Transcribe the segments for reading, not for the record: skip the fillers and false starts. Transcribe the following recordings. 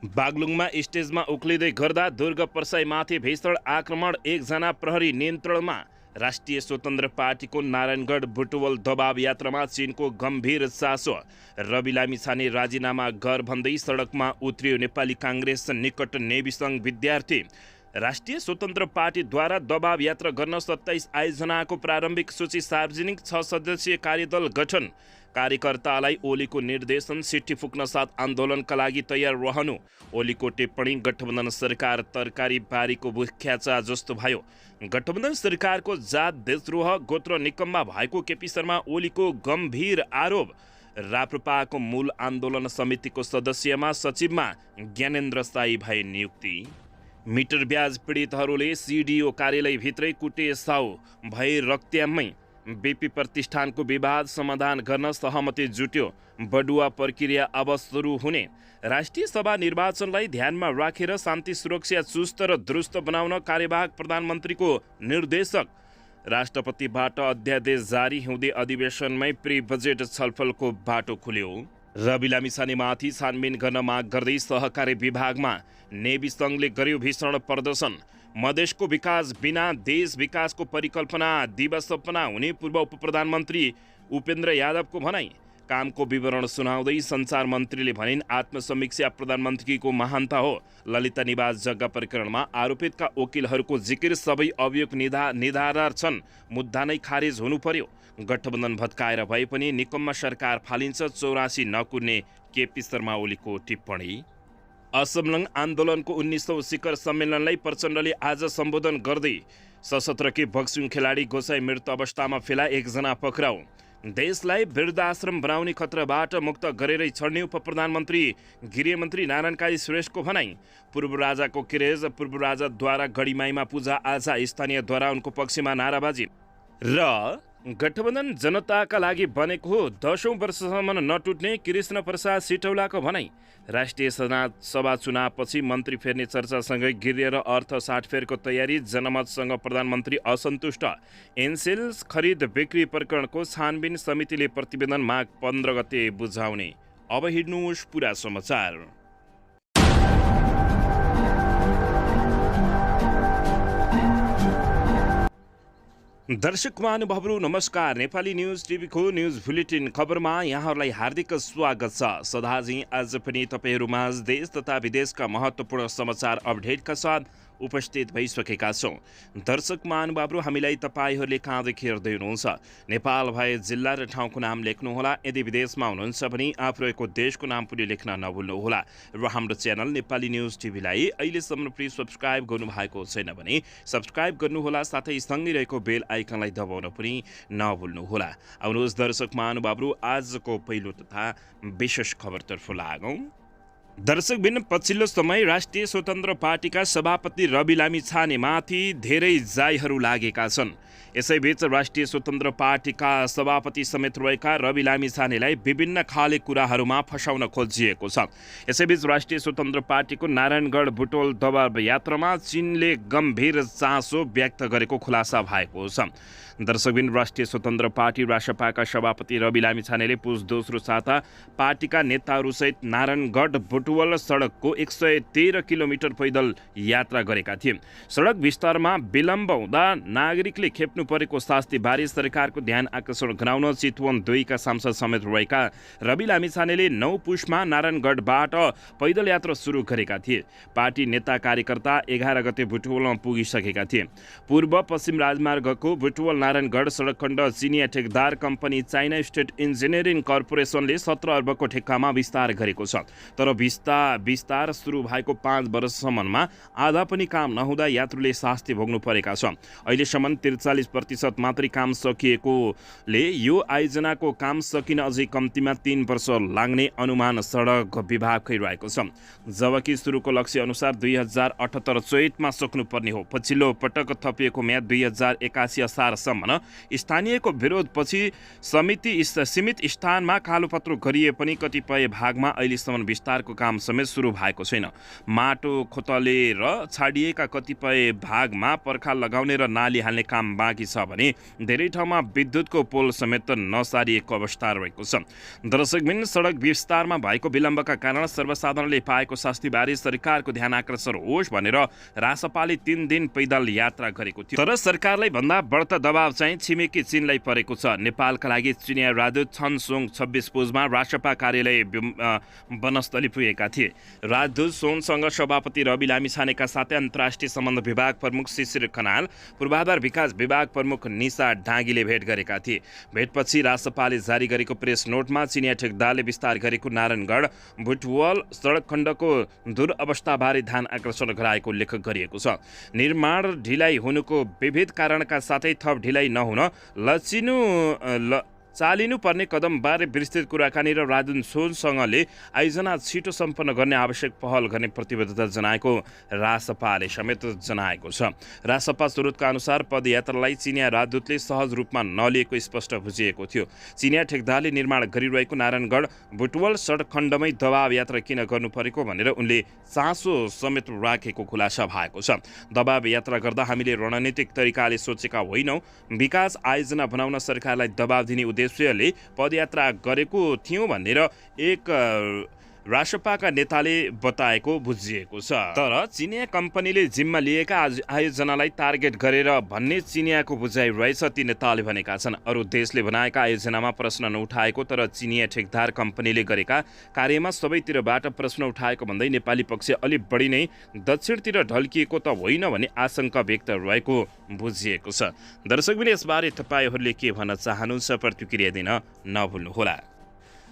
बागलुङमा स्टेजमा उक्लिँदै गर्दा दुर्ग पर्साईमाथि भीषण आक्रमण, एकजना प्रहरी नियन्त्रणमा। राष्ट्रिय स्वतन्त्र पार्टीको नारायणगढ बुटवल दबाव यात्रामा चीनको गम्भीर चासो। रवि लामिछाने राजीनामा गर भन्दै सडकमा उत्रियो नेपाली काङ्ग्रेस निकट नेवी सङ्घ विद्यार्थी। राष्ट्रिय स्वतन्त्र पार्टीद्वारा दबाव यात्रा गर्न 27 आयोजनाको प्रारम्भिक सूची सार्वजनिक, 6 सदस्यीय कार्यदल गठन। कार्यकर्तालाई ओलीको निर्देशन, सिट्ठी फुक्न साथ आन्दोलनका लागि तयार रहनु। ओलीको टिप्पणी, गठबन्धन सरकार तरकारी बारीको बुख्याचा जस्तो भयो। गठबन्धन सरकारको जात देशद्रोह, गोत्र निकम्मा भएको केपी शर्मा ओलीको गम्भीर आरोप। राप्रपाको मूल आन्दोलन समितिको सदस्यमा सचिवमा ज्ञानेन्द्र साई भए नियुक्ति। मिटर ब्याज पीडितहरूले सिडिओ कार्यालयभित्रै कुटे साउ भए रक्त्याममै। बीपी प्रतिष्ठानको विवाद समाधान गर्न सहमति जुट्यो। बडुवा प्रक्रिया अब सुरु हुने। राष्ट्रिय सभा निर्वाचनलाई ध्यानमा राखेर शान्ति सुरक्षा चुस्त र दुरुस्त बनाउन कार्यवाहक प्रधानमन्त्रीको निर्देशक। राष्ट्रपतिबाट अध्यादेश जारी हुँदै अधिवेशनमै प्री बजेट छलफलको बाटो खुल्यो। रवि लामिछानेमाथि छानबिन गर्न माग गर्दै सहकारी विभागमा नेवी सङ्घले गर्यो भीषण प्रदर्शन। मधेसको विकास बिना देश विकासको परिकल्पना दिवास्वप्ना हुने पूर्व उपप्रधानमन्त्री उपेन्द्र यादवको भनाई। कामको विवरण सुनाउँदै सञ्चार मन्त्रीले भनिन्, आत्मसमीक्षा प्रधानमन्त्रीको महानता हो। ललिता निवास जग्गा प्रकरणमा आरोपितका वकिलहरूको जिकिर, सबै अभियोग निधार छन्, मुद्दा नै खारेज हुनु पर्यो। गठबन्धन भत्काएर भए पनि निकम्मा सरकार फालिन्छ, 84 नकुर्ने केपी शर्मा ओलीको टिप्पणी। असमलङ आन्दोलनको 19औं शिखर सम्मेलनलाई प्रचण्डले आज सम्बोधन गर्दै सशस्त्रकी बक्सिङ खेलाडी गोसाई मृत अवस्थामा फेला, एकजना पक्राउ। देशलाई वृद्धाश्रम बनाउने खतराबाट मुक्त गरेरै छड्ने उप प्रधानमन्त्री गृहमन्त्री नारायण काजी श्रेष्ठको भनाई। पूर्व राजाको क्रेज, पूर्व राजाद्वारा गढीमाईमा पूजा आजा, स्थानीयद्वारा उनको पक्षमा नाराबाजी। र गठबन्धन जनताका लागि बनेको हो, 10औं वर्षसम्म नटुट्ने कृष्ण प्रसाद सिटौलाको भनाई। राष्ट्रिय सभा चुनावपछि मन्त्री फेर्ने चर्चासँगै गृह र अर्थ साटफेरको तयारी, जनमतसँग प्रधानमन्त्री असन्तुष्ट। एनसेल खरिद बिक्री प्रकरणको छानबिन समितिले प्रतिवेदन माघ 15 गते बुझाउने। अब हिँड्नुहोस् पुरा समाचार। दर्शक महानुभावहरू नमस्कार। नेपाली न्युज टिभीको न्युज बुलेटिन खबरमा यहाँहरूलाई हार्दिक स्वागत छ। सदाझै आज पनि तपाईँहरूमाझ देश तथा विदेशका महत्त्वपूर्ण समाचार अपडेटका साथ उपस्थित भइसकेका छौँ। दर्शक महानुभावहरू, हामीलाई तपाईँहरूले कहाँदेखि हेर्दै हुनुहुन्छ, नेपाल भए जिल्ला र ठाउँको नाम लेख्नुहोला। यदि विदेशमा हुनुहुन्छ भने आफूहरूको देशको नाम पनि लेख्न नभुल्नुहोला। र हाम्रो च्यानल नेपाली न्युज टिभीलाई अहिलेसम्म पनि सब्सक्राइब गर्नुभएको छैन भने सब्सक्राइब गर्नुहोला, साथै सँगै रहेको बेल आइकनलाई दबाउन पनि नभुल्नुहोला। आउनुहोस् दर्शक महानुभावहरू, आजको पहिलो तथा विशेष खबरतर्फ लागौँ। दर्शकबिन, पछिल्लो समय राष्ट्रिय स्वतन्त्र पार्टीका सभापति रवि लामिछानेमाथि धेरै जाइहरू लागेका छन्। यसैबीच राष्ट्रिय स्वतन्त्र पार्टीका सभापति समेत रहेका रवि लामिछानेलाई विभिन्न खाले कुराहरूमा फसाउन खोजिएको छ। यसैबीच राष्ट्रिय स्वतन्त्र पार्टीको नारायणगढ बुटवल दबाव यात्रामा चीनले गम्भीर चासो व्यक्त गरेको खुलासा भएको छ। दर्शकबिन, राष्ट्रिय स्वतन्त्र पार्टी रासपाका सभापति रवि लामिछानेले पुस दोस्रो साता पार्टीका नेताहरूसहित नारायणगढ बुटवल सडकको 113 किलोमिटर पैदल यात्रा गरेका थिए। सडक विस्तारमा विलम्ब हुँदा नागरिकले खेप्नु परेको शास्तिबारे सरकारको ध्यान आकर्षण गराउन चितवन 2 का सांसद समेत रहेका रवि लामिछानेले 9 पुसमा नारायणगढबाट पैदल यात्रा सुरु गरेका थिए। पार्टी नेता कार्यकर्ता 11 गते बुटवलमा पुगिसकेका थिए। पूर्व पश्चिम राजमार्गको बुटवल नारायणगढ सडक खण्ड चिनिया ठेकदार कम्पनी चाइना स्टेट इन्जिनियरिङ कर्पोरेसनले 17 अर्बको ठेक्कामा विस्तार गरेको छ। तर विस्तार सुरु भएको 5 वर्षसम्ममा आधा पनि काम नहुँदा यात्रुले शास्ति भोग्नु परेका छ। अहिलेसम्म 43% मात्रै काम सकिएकोले यो आयोजनाको काम सकिन अझै कम्तीमा 3 वर्ष लाग्ने अनुमान सडक विभागकै रहेको छ। जबकि सुरुको लक्ष्य अनुसार 2078 चैतमा सक्नुपर्ने हो। पछिल्लो पटक थपिएको म्याद 2081 असारसम्म। स्थानीयको विरोधपछि सीमित स्थानमा कालोपत्रो गरिए पनि कतिपय भागमा अहिलेसम्म विस्तारको काम काम समेत सुरु भएको छैन। माटो खोतलेर छाडिएका कतिपय भागमा पर्खा लगाउने र नाली हाल्ने काम बाँकी छ भने धेरै ठाउँमा विद्युतको पोल समेत नसारिएको अवस्था रहेको छ। दर्शकबिन, सडक विस्तारमा भएको विलम्बका कारण सर्वसाधारणले पाएको शास्तिबारे सरकारको ध्यान आकर्षण होस् भनेर रासपाले 3 दिन पैदल यात्रा गरेको थियो। तर सरकारलाई भन्दा बढ्ता दबाव चाहिँ छिमेकी चीनलाई परेको छ। नेपालका लागि चिनिया राजदूत छनसोङ 26 पुसमा रासपा कार्यालय वनस्थली पुगेका थिए। राजदूत सोङसँग सभापति रवि लामिछानेका साथै अन्तर्राष्ट्रिय सम्बन्ध विभाग प्रमुख शिशिर खनाल, पूर्वाधार विकास विभाग प्रमुख निशा डाँगीले भेट गरेका थिए। भेटपछि रासपाले जारी गरेको प्रेस नोटमा चिनिया ठेकदारले विस्तार गरेको नारायणगढ बुटवल सडक खण्डको दुरअवस्थाबारे ध्यान आकर्षण गराएको उल्लेख गरिएको छ। निर्माण ढिलाइ हुनुको विविध कारणका साथै थप ढिलाइ नहुन चालिनु पर्ने कदमबारे विस्तृत कुराकानी र राजदूत सोङसँगले आयोजना छिटो सम्पन्न गर्ने आवश्यक पहल गर्ने प्रतिबद्धता जनाएको रासपाले समेत जनाएको छ। रासपा स्रोतका अनुसार पदयात्रालाई चिनिया राजदूतले सहज रूपमा नलिएको स्पष्ट बुझिएको थियो। चिनिया ठेकदारले निर्माण गरिरहेको नारायणगढ बुटवल सडक खण्डमै दबाव यात्रा किन गर्नु परेको भनेर उनले चासो समेत राखेको खुलासा भएको छ। दबाव यात्रा गर्दा हामीले रणनीतिक तरिकाले सोचेका होइनौँ। विकास आयोजना बनाउन सरकारलाई दबाव दिने उद्देश्यले पदयात्रा गरेको थियौँ भनेर एक रासपाका नेताले बताएको बुझिएको छ। तर चिनिया कम्पनीले जिम्मा लिएका आयोजनालाई टार्गेट गरेर भन्ने चिनियाको बुझाइ रहेछ, ती नेताले भनेका छन्। अरू देशले बनाएका आयोजनामा प्रश्न नउठाएको तर चिनिया ठेकदार कम्पनीले गरेका कार्यमा सबैतिरबाट प्रश्न उठाएको भन्दै नेपाली पक्ष अलि बढी नै दक्षिणतिर ढल्किएको त होइन भन्ने आशंका व्यक्त रहेको बुझिएको छ। दर्शकबिन, यसबारे तपाईँहरूले के भन्न चाहनुहुन्छ प्रतिक्रिया दिन नभुल्नुहोला।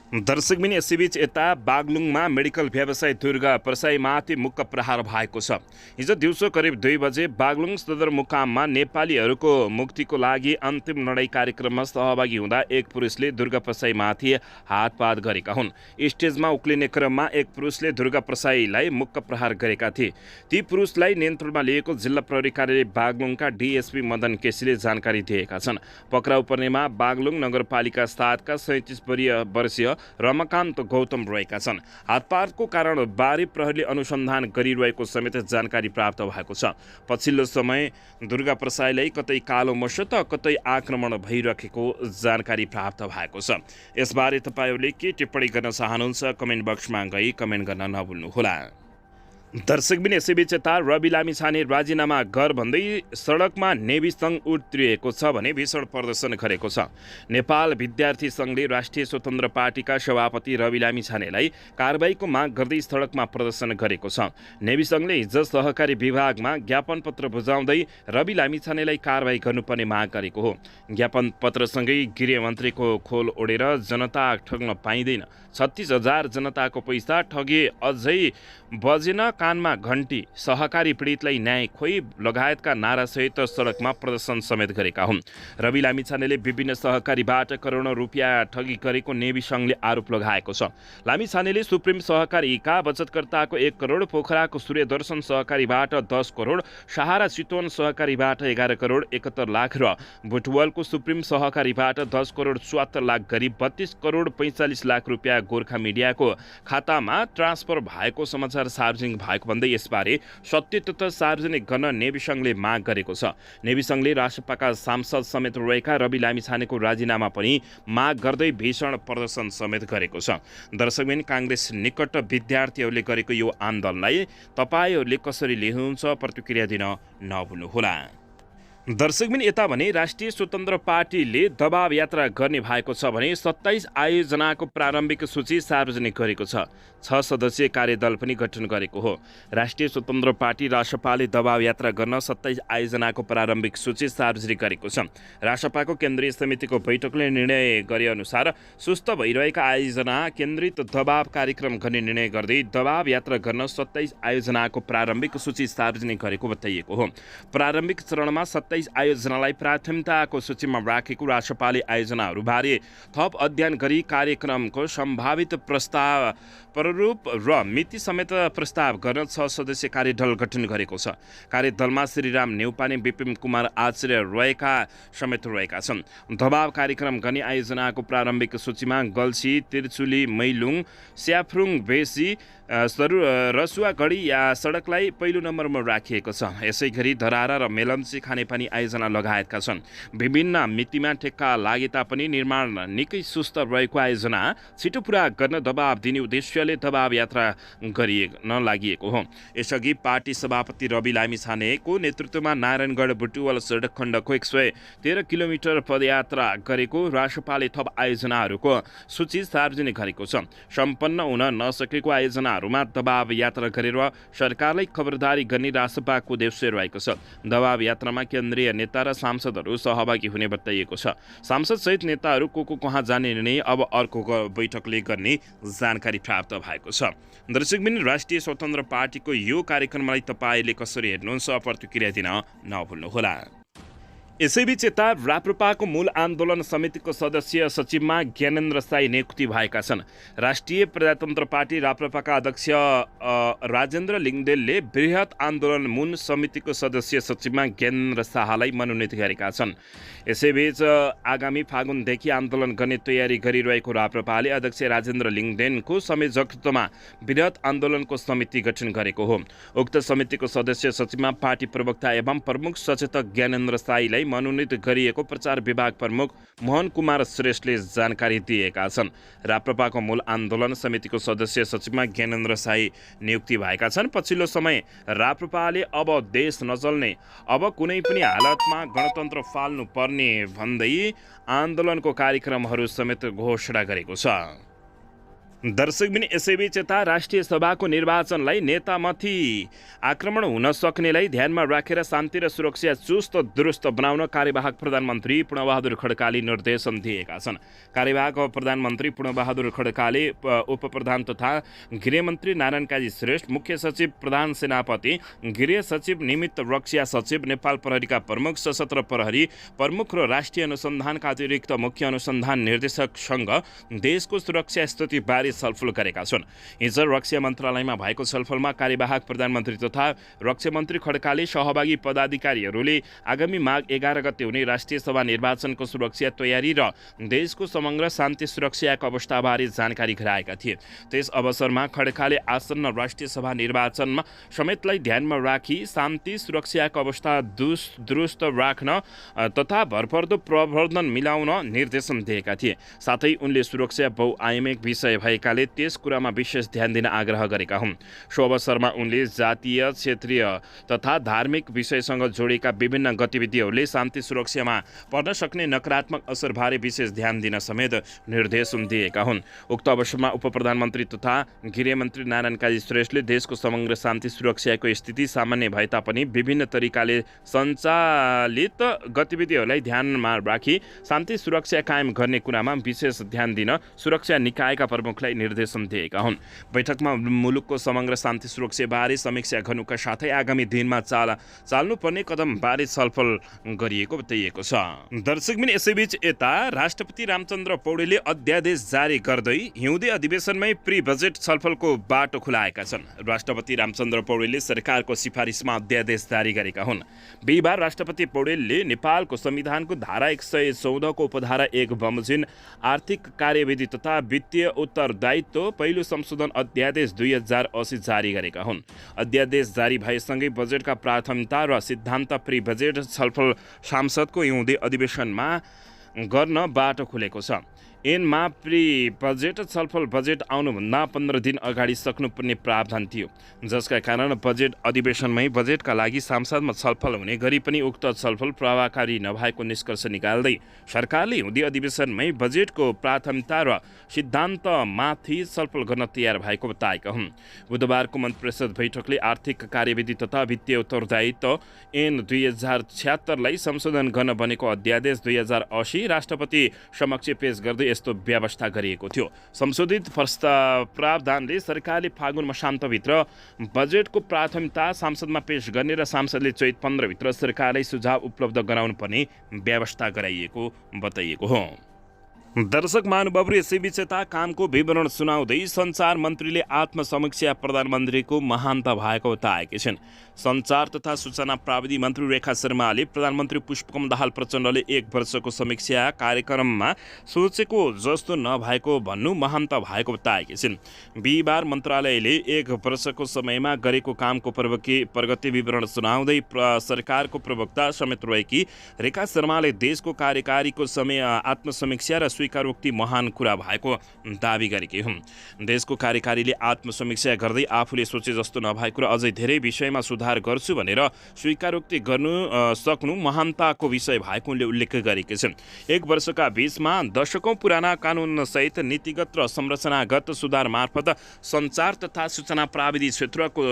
दर्शकबिन, यसैबीच यता बागलुङमा मेडिकल व्यवसायी दुर्गा प्रसाईमाथि मुक्का प्रहार भएको छ। हिजो दिउँसो करिब 2 बजे बागलुङ सदरमुकाममा नेपालीहरूको मुक्तिको लागि अन्तिम लडाईँ कार्यक्रममा सहभागी हुँदा एक पुरुषले दुर्गा प्रसाईमाथि हातपात गरेका हुन्। स्टेजमा उक्लिने क्रममा एक पुरुषले दुर्गा प्रसाईलाई मुक्का प्रहार गरेका थिए। ती पुरुषलाई नियन्त्रणमा लिएको जिल्ला प्रहरी कार्यालय बागलुङका डीएसपी मदन केसीले जानकारी दिएका छन्। पक्राउ पर्नेमा बागलुङ नगरपालिका 7का 37 वर्षीय रमाकान्त गौतम रहेका छन्। हातपातको कारण बारे प्रहरीले अनुसन्धान गरिरहेको समेत जानकारी प्राप्त भएको छ। पछिल्लो समय दुर्गा प्रसाईलाई कतै कालो मसो त कतै आक्रमण भइरहेको जानकारी प्राप्त भएको छ। यसबारे तपाईँहरूले के टिप्पणी गर्न चाहनुहुन्छ कमेन्ट बक्समा गई कमेन्ट गर्न नभुल्नुहोला। दर्शकबिन, यसैबीच यता रवि लामिछाने राजीनामा गर भन्दै सडकमा नेभी सङ्घ उत्रिएको छ भने भीषण प्रदर्शन गरेको छ। नेपाल विद्यार्थी सङ्घले राष्ट्रिय स्वतन्त्र पार्टीका सभापति रवि लामिछानेलाई कारबाहीको माग गर्दै सडकमा प्रदर्शन गरेको छ। नेभी सङ्घले हिजो सहकारी विभागमा ज्ञापन पत्र बुझाउँदै रवि लामिछानेलाई कारबाही गर्नुपर्ने माग गरेको हो। ज्ञापन पत्रसँगै गृहमन्त्रीको खोल ओढेर जनता ठग्न पाइँदैन, 36,000 जनताको पैसा ठगे, अझै बजेन कानमा घन्टी, सहकारी पीडितलाई न्याय खोइ लगायतका नारासहित सडकमा प्रदर्शन समेत गरेका हुन्। रवि लामिछानेले विभिन्न सहकारीबाट करोडौँ रुपियाँ ठगी गरेको नेभी सङ्घले आरोप लगाएको छ। लामिछानेले सुप्रिम सहकारीका बचतकर्ताको 1 करोड, पोखराको सूर्यदर्शन सहकारीबाट 10 करोड, सहारा चितवन सहकारीबाट 11 करोड 71 लाख र बुटवलको सुप्रिम सहकारीबाट 10 करोड 74 लाख गरी 32 करोड 45 लाख रुपियाँ गोर्खा मिडियाको खातामा ट्रान्सफर भएको समाचार सार्वजनिक भएको भन्दै यसबारे सत्य तथ्य सार्वजनिक गर्न नेभी सङ्घले माग गरेको छ। नेभी सङ्घले रासपाका सांसद समेत रहेका रवि लामिछानेको राजीनामा पनि माग गर्दै भीषण प्रदर्शन समेत गरेको छ। दर्शकबिन, काङ्ग्रेस निकट विद्यार्थीहरूले गरेको यो आन्दोलनलाई तपाईँहरूले कसरी लिनुहुन्छ प्रतिक्रिया दिन नभुल्नुहोला। दर्शकबिन, यता भने राष्ट्रिय स्वतन्त्र पार्टीले दबाव यात्रा गर्ने भएको छ भने 27 आयोजनाको प्रारम्भिक सूची सार्वजनिक गरेको छ। 6 सदस्यीय कार्यदल पनि गठन गरेको हो। राष्ट्रिय स्वतन्त्र पार्टी रासपाले दबाव यात्रा गर्न 27 आयोजनाको प्रारम्भिक सूची सार्वजनिक गरेको छ। रासपाको केन्द्रीय समितिको बैठकले निर्णय गरे अनुसार सुस्त भइरहेका आयोजना केन्द्रित दबाव कार्यक्रम गर्ने निर्णय गर्दै दबाव यात्रा गर्न 27 आयोजनाको प्रारम्भिक सूची सार्वजनिक गरेको बताइएको हो। प्रारम्भिक चरणमा 27 आयोजनालाई प्राथमिकताको सूचीमा राखेको रासपाले आयोजनाहरूबारे थप अध्ययन गरी कार्यक्रमको सम्भावित प्रस्ताव प्रारूप र मिति समेत प्रस्ताव गर्न 6 सदस्यीय कार्यदल गठन गरेको छ। कार्यदलमा श्रीराम नेउपाने, विपिन कुमार आचार्य समेत रहेका छन्। दबाव कार्यक्रम गर्ने आयोजनाको प्रारम्भिक सूचीमा गल्सी, तिर्चुली, मैलुङ, स्याफ्रुङ, बेसी, रसुवागढी या सडकलाई पहिलो नम्बरमा राखिएको छ। यसै गरी धरारा र मेलम्ची खानेपानी आयोजना लगाएका छन्। विभिन्न मितिमा ठेक्का लागे तापनि निर्माण निकै सुस्त रहेको आयोजना छिटो पुरा गर्न दबाब दिने उद्देश्यले दबाब यात्रा नलागिएको हो। यसअघि पार्टी सभापति रवि लामिछानेको नेतृत्वमा नारायणगढ बुटवल सडक खण्डको 113 किलोमिटर पदयात्रा गरेको रासपाले थप आयोजनाहरूको सूची सार्वजनिक गरेको छ। सम्पन्न हुन नसकेको आयोजनाहरूमा दबाब यात्रा गरेर सरकारलाई खबरदारी गर्ने रासपाको उद्देश्य रहेको छ। दबाब यात्रामा केन्द्रीय नेता र सांसदहरू सहभागी हुने बताइएको छ। सांसदसहित नेताहरू को कहाँ जाने निर्णय अब अर्को बैठकले गर्ने जानकारी प्राप्त भएको छ। दर्शकबिन राष्ट्रिय स्वतन्त्र पार्टीको यो कार्यक्रमलाई तपाईँले कसरी हेर्नुहुन्छ प्रतिक्रिया दिन नभुल्नुहोला। यसैबीच यता राप्रपाको मूल आन्दोलन समितिको सदस्य सचिवमा ज्ञानेन्द्र साई नियुक्ति भएका छन्। राष्ट्रिय प्रजातन्त्र पार्टी राप्रपाका अध्यक्ष राजेन्द्र लिङ्गदेलले बृहत आन्दोलन मूल समितिको सदस्य सचिवमा ज्ञानेन्द्र शाहलाई मनोनित गरेका छन्। यसैबीच आगामी फागुनदेखि आन्दोलन गर्ने तयारी गरिरहेको राप्रपाले अध्यक्ष राजेन्द्र लिङ्गदेनको संयोजकत्वमा बृहत आन्दोलनको समिति गठन गरेको हो। उक्त समितिको सदस्य सचिवमा पार्टी प्रवक्ता एवं प्रमुख सचेतक ज्ञानेन्द्र साईलाई मनोनित गरिएको प्रचार विभाग प्रमुख मोहन कुमार श्रेष्ठले जानकारी दिएका छन्। राप्रपाको मूल आन्दोलन समितिको सदस्य सचिवमा ज्ञानेन्द्र साई नियुक्ति भएका छन्। पछिल्लो समय राप्रपाले अब देश नचल्ने, अब कुनै पनि हालतमा गणतन्त्र फाल्नु पर्ने भन्दै आन्दोलनको कार्यक्रमहरू समेत घोषणा गरेको छ। दर्शकबिन यसैबीच यता राष्ट्रिय सभाको निर्वाचनलाई नेतामाथि आक्रमण हुन सक्नेलाई ध्यानमा राखेर शान्ति र सुरक्षा चुस्त दुरुस्त बनाउन कार्यवाहक प्रधानमन्त्री पूर्णबहादुर खड्काले निर्देशन दिएका छन्। कार्यवाहक प्रधानमन्त्री पूर्णबहादुर खड्काले उपप्रधान तथा गृहमन्त्री नारायण काजी श्रेष्ठ, मुख्य सचिव प्रधान सेनापति, गृह सचिव, निमित्त रक्षा सचिव, नेपाल प्रहरीका प्रमुख, सशस्त्र प्रहरी प्रमुख र राष्ट्रिय अनुसन्धानका अतिरिक्त मुख्य अनुसन्धान निर्देशकसँग देशको सुरक्षा स्थिति बारे छलफल गरेका छन्। हिजो रक्षा मन्त्रालयमा भएको छलफलमा कार्यवाहक प्रधानमन्त्री तथा रक्षा मन्त्री खड्काले सहभागी पदाधिकारीहरूले आगामी माघ 11 गते हुने राष्ट्रिय सभा निर्वाचनको सुरक्षा तयारी र देशको समग्र शान्ति सुरक्षाको अवस्थाबारे जानकारी गराएका थिए। त्यस अवसरमा खड्काले आसन्न राष्ट्रिय सभा निर्वाचनमा समेतलाई ध्यानमा राखी शान्ति सुरक्षाको अवस्था दुरुस्त राख्न तथा भरपर्दो प्रवर्धन मिलाउन निर्देशन दिएका थिए। साथै उनले सुरक्षा बहुआयामिक विषय भएकाले त्यस कुरामा विशेष ध्यान दिन आग्रह गरेका हुन्। सो अवसरमा उनले जातीय, क्षेत्रीय तथा धार्मिक विषयसँग जोडिएका विभिन्न गतिविधिहरूले शान्ति सुरक्षामा पर्न सक्ने नकारात्मक असरबारे विशेष ध्यान दिन समेत निर्देशन दिएका हुन्। उक्त अवसरमा उपप्रधानमन्त्री तथा गृहमन्त्री नारायण काजी श्रेष्ठले देशको समग्र शान्ति सुरक्षाको स्थिति सामान्य भए तापनि विभिन्न तरिकाले सञ्चालित गतिविधिहरूलाई ध्यानमा राखी शान्ति सुरक्षा कायम गर्ने कुरामा विशेष ध्यान दिन सुरक्षा निकायका प्रमुखलाई निर्देशन दिएका हुन्। बैठकमा मुलुकको समग्र शान्ति सुरक्षाबारे समीक्षा गर्नुका साथै आगामी दिनमा चाल्नुपर्ने कदमबारे छलफल गरिएको बताइएको छ। दर्शकबिन यसैबीच यता राष्ट्रपति रामचन्द्र पौडेलले अध्यादेश जारी गर्दै हिउँदे अधिवेशनमै प्री बजेट छलफलको बाटो खुलाएका छन्। राष्ट्रपति रामचन्द्र पौडेलले सरकारको सिफारिसमा अध्यादेश जारी गरेका हुन्। बिहिबार राष्ट्रपति पौडेलले नेपालको संविधानको धारा 114 को उपधारा 1 बमोजिम आर्थिक कार्यविधि तथा वित्तीय उत्तरदायित्व पहिलो संशोधन अध्यादेश 2080 जारी गरेका हुन्। अध्यादेश जारी भएसँगै बजेटका प्राथमिकता र सिद्धान्त प्री बजेट छलफल संसदको हिउँदे अधिवेशनमा गर्न बाटो खुलेको छ। ऐनमा प्री बजेट छलफल बजेट आउनुभन्दा 15 दिन अगाडि सक्नुपर्ने प्रावधान थियो, जसका कारण बजेट अधिवेशनमै बजेटका लागि संसदमा छलफल हुने गरी पनि उक्त छलफल प्रभावकारी नभएको निष्कर्ष निकाल्दै सरकारले हिउँदे अधिवेशनमै बजेटको प्राथमिकता र सिद्धान्तमाथि छलफल गर्न तयार भएको बताएका हुन्। बुधबारको मन्त्री परिषद बैठकले आर्थिक कार्यविधि तथा वित्तीय उत्तरदायित्व ऐन 2076 लाई संशोधन गर्न बनेको अध्यादेश 2080 राष्ट्रपति समक्ष पेश गर्दै यस्तो व्यवस्था गरिएको थियो। संशोधित प्रावधानले सरकारले फागुन मसान्तभित्र बजेटको प्राथमिकता संसदमा पेश गर्ने र सांसदले चैत 15 भित्र सरकारलाई सुझाव उपलब्ध गराउनु पर्ने व्यवस्था गराइएको बताइएको हो। दर्शक महानुभावहरू यसैबीच यता कामको विवरण सुनाउँदै सञ्चार मन्त्रीले आत्मसमीक्षा प्रधानमन्त्रीको महानता भएको बताएकी छिन्। सञ्चार तथा सूचना प्राविधि मन्त्री रेखा शर्माले प्रधानमन्त्री पुष्पकमल दाहाल प्रचण्डले 1 वर्षको समीक्षा कार्यक्रममा सोचेको जस्तो नभएको भन्नु महानता भएको बताएकी छिन्। बिहिबार मन्त्रालयले 1 वर्षको समयमा गरेको कामको प्रगति विवरण सुनाउँदै सरकारको प्रवक्ता समेत रहेकी रेखा शर्माले देशको कार्यकारीको समय आत्मसमीक्षा र स्वीकारोक्ति महान कुरा भएको दावी गरेकी हुन्। देशको कार्यकारीले आत्मसमीक्षा गर्दै आफूले सोचे जस्तो नभएको र अझै धेरै विषयमा सुधार गर्छु भनेर स्वीकारोक्ति गर्नु सक्नु महानताको विषय भएको उनले उल्लेख गरेकी छिन्। 1 वर्षका बीचमा दशकौं पुराना कानुनसहित नीतिगत र संरचनागत सुधार मार्फत सञ्चार तथा सूचना प्राविधि क्षेत्रको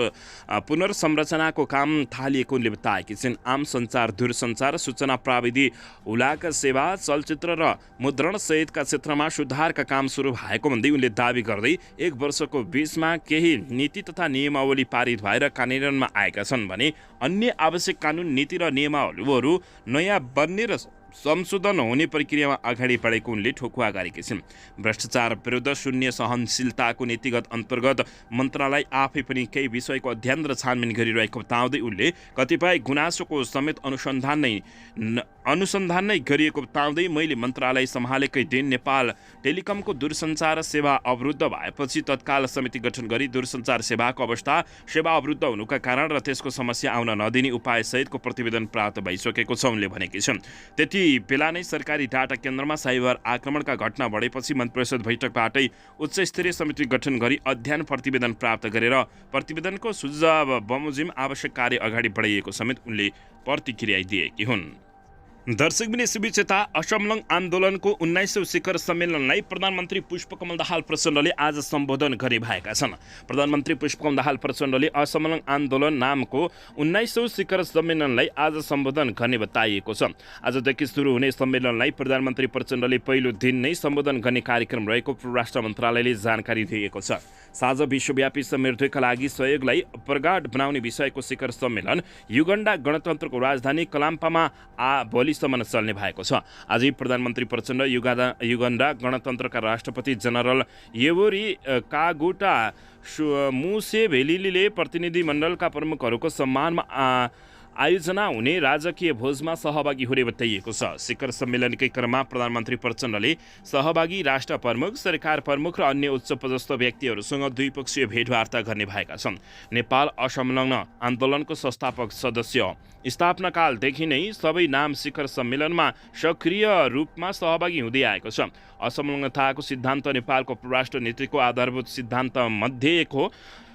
पुनर्संरचनाको काम थालिएको उनले बताएकी छिन्। आम सञ्चार, दूरसञ्चार, सूचना प्राविधि, उलाका सेवा, चलचित्र र मुद्रण सहितका क्षेत्रमा सुधारका काम सुरु भएको भन्दै उनले दावी गर्दै 1 वर्षको बीचमा केही नीति तथा नियमावली पारित भएर कार्यान्वयनमा आएका छन् भने अन्य आवश्यक कानुन, नीति र नियमावलीहरू नयाँ बन्ने र संशोधन हुने प्रक्रियामा अगाडि बढेको उनले ठोकुवा गरेकी छिन्। भ्रष्टाचार विरुद्ध शून्य सहनशीलताको नीतिगत अन्तर्गत मन्त्रालय आफै पनि केही विषयको अध्ययन र छानबिन गरिरहेको बताउँदै उनले कतिपय गुनासोको समेत अनुसन्धान नै गरिएको बताउँदै मैले मन्त्रालय सम्हालेकै दिन नेपाल टेलिकमको दूरसञ्चार सेवा अवरुद्ध भएपछि तत्काल समिति गठन गरी दूरसञ्चार सेवाको अवस्था, सेवा अवरुद्ध हुनुका कारण र त्यसको समस्या आउन नदिने उपाय सहितको प्रतिवेदन प्राप्त भइसकेको छ उनले भनेकी छन्। त्यति बेला नै सरकारी डाटा केन्द्रमा साइबर आक्रमणका घटना बढेपछि मन्त्रिपरिषद बैठकबाटै उच्च स्तरीय समिति गठन गरी अध्ययन प्रतिवेदन प्राप्त गरेर प्रतिवेदनको सुझाव बमोजिम आवश्यक कार्य अगाडि बढाइएको समेत उनले प्रतिक्रिया दिएकी हुन्। दर्शकबिन यसैबीच यता असमलङ आन्दोलनको 19औं शिखर सम्मेलनलाई प्रधानमन्त्री पुष्पकमल दाहाल प्रचण्डले आज सम्बोधन गरिरहेका छन्। प्रधानमन्त्री पुष्पकमल दाहाल प्रचण्डले असमलङ आन्दोलन नामको 19औं शिखर सम्मेलनलाई आज सम्बोधन गर्ने बताइएको छ। आजदेखि सुरु हुने सम्मेलनलाई प्रधानमन्त्री प्रचण्डले पहिलो दिन नै सम्बोधन गर्ने कार्यक्रम रहेको परराष्ट्र मन्त्रालयले जानकारी दिएको छ। साझ विश्वव्यापी समृद्धिका लागि सहयोगलाई प्रगाढ बनाउने विषयको शिखर सम्मेलन युगण्डा गणतन्त्रको राजधानी कलाम्पामा भोलिसम्म चल्ने भएको छ। आजै प्रधानमन्त्री प्रचण्ड युगण्डा गणतन्त्रका राष्ट्रपति जनरल येवोरी कागुटा मुसेभेलीले प्रतिनिधिमण्डलका प्रमुखहरूको सम्मानमा आयोजना हुने राजकीय भोजमा सहभागी हुने बताइएको छ। शिखर सम्मेलनकै क्रममा प्रधानमन्त्री प्रचण्डले सहभागी राष्ट्र प्रमुख, सरकार प्रमुख र अन्य उच्चपदस्थ व्यक्तिहरूसँग द्विपक्षीय भेटवार्ता गर्ने भएका छन्। नेपाल असंलग्न आन्दोलनको संस्थापक सदस्य स्थापनाकालदेखि नै सबै नाम शिखर सम्मेलनमा सक्रिय रूपमा सहभागी हुँदै आएको छ। असंलग्नताको सिद्धान्त नेपालको परराष्ट्र नीतिको आधारभूत सिद्धान्त मध्ये एक हो।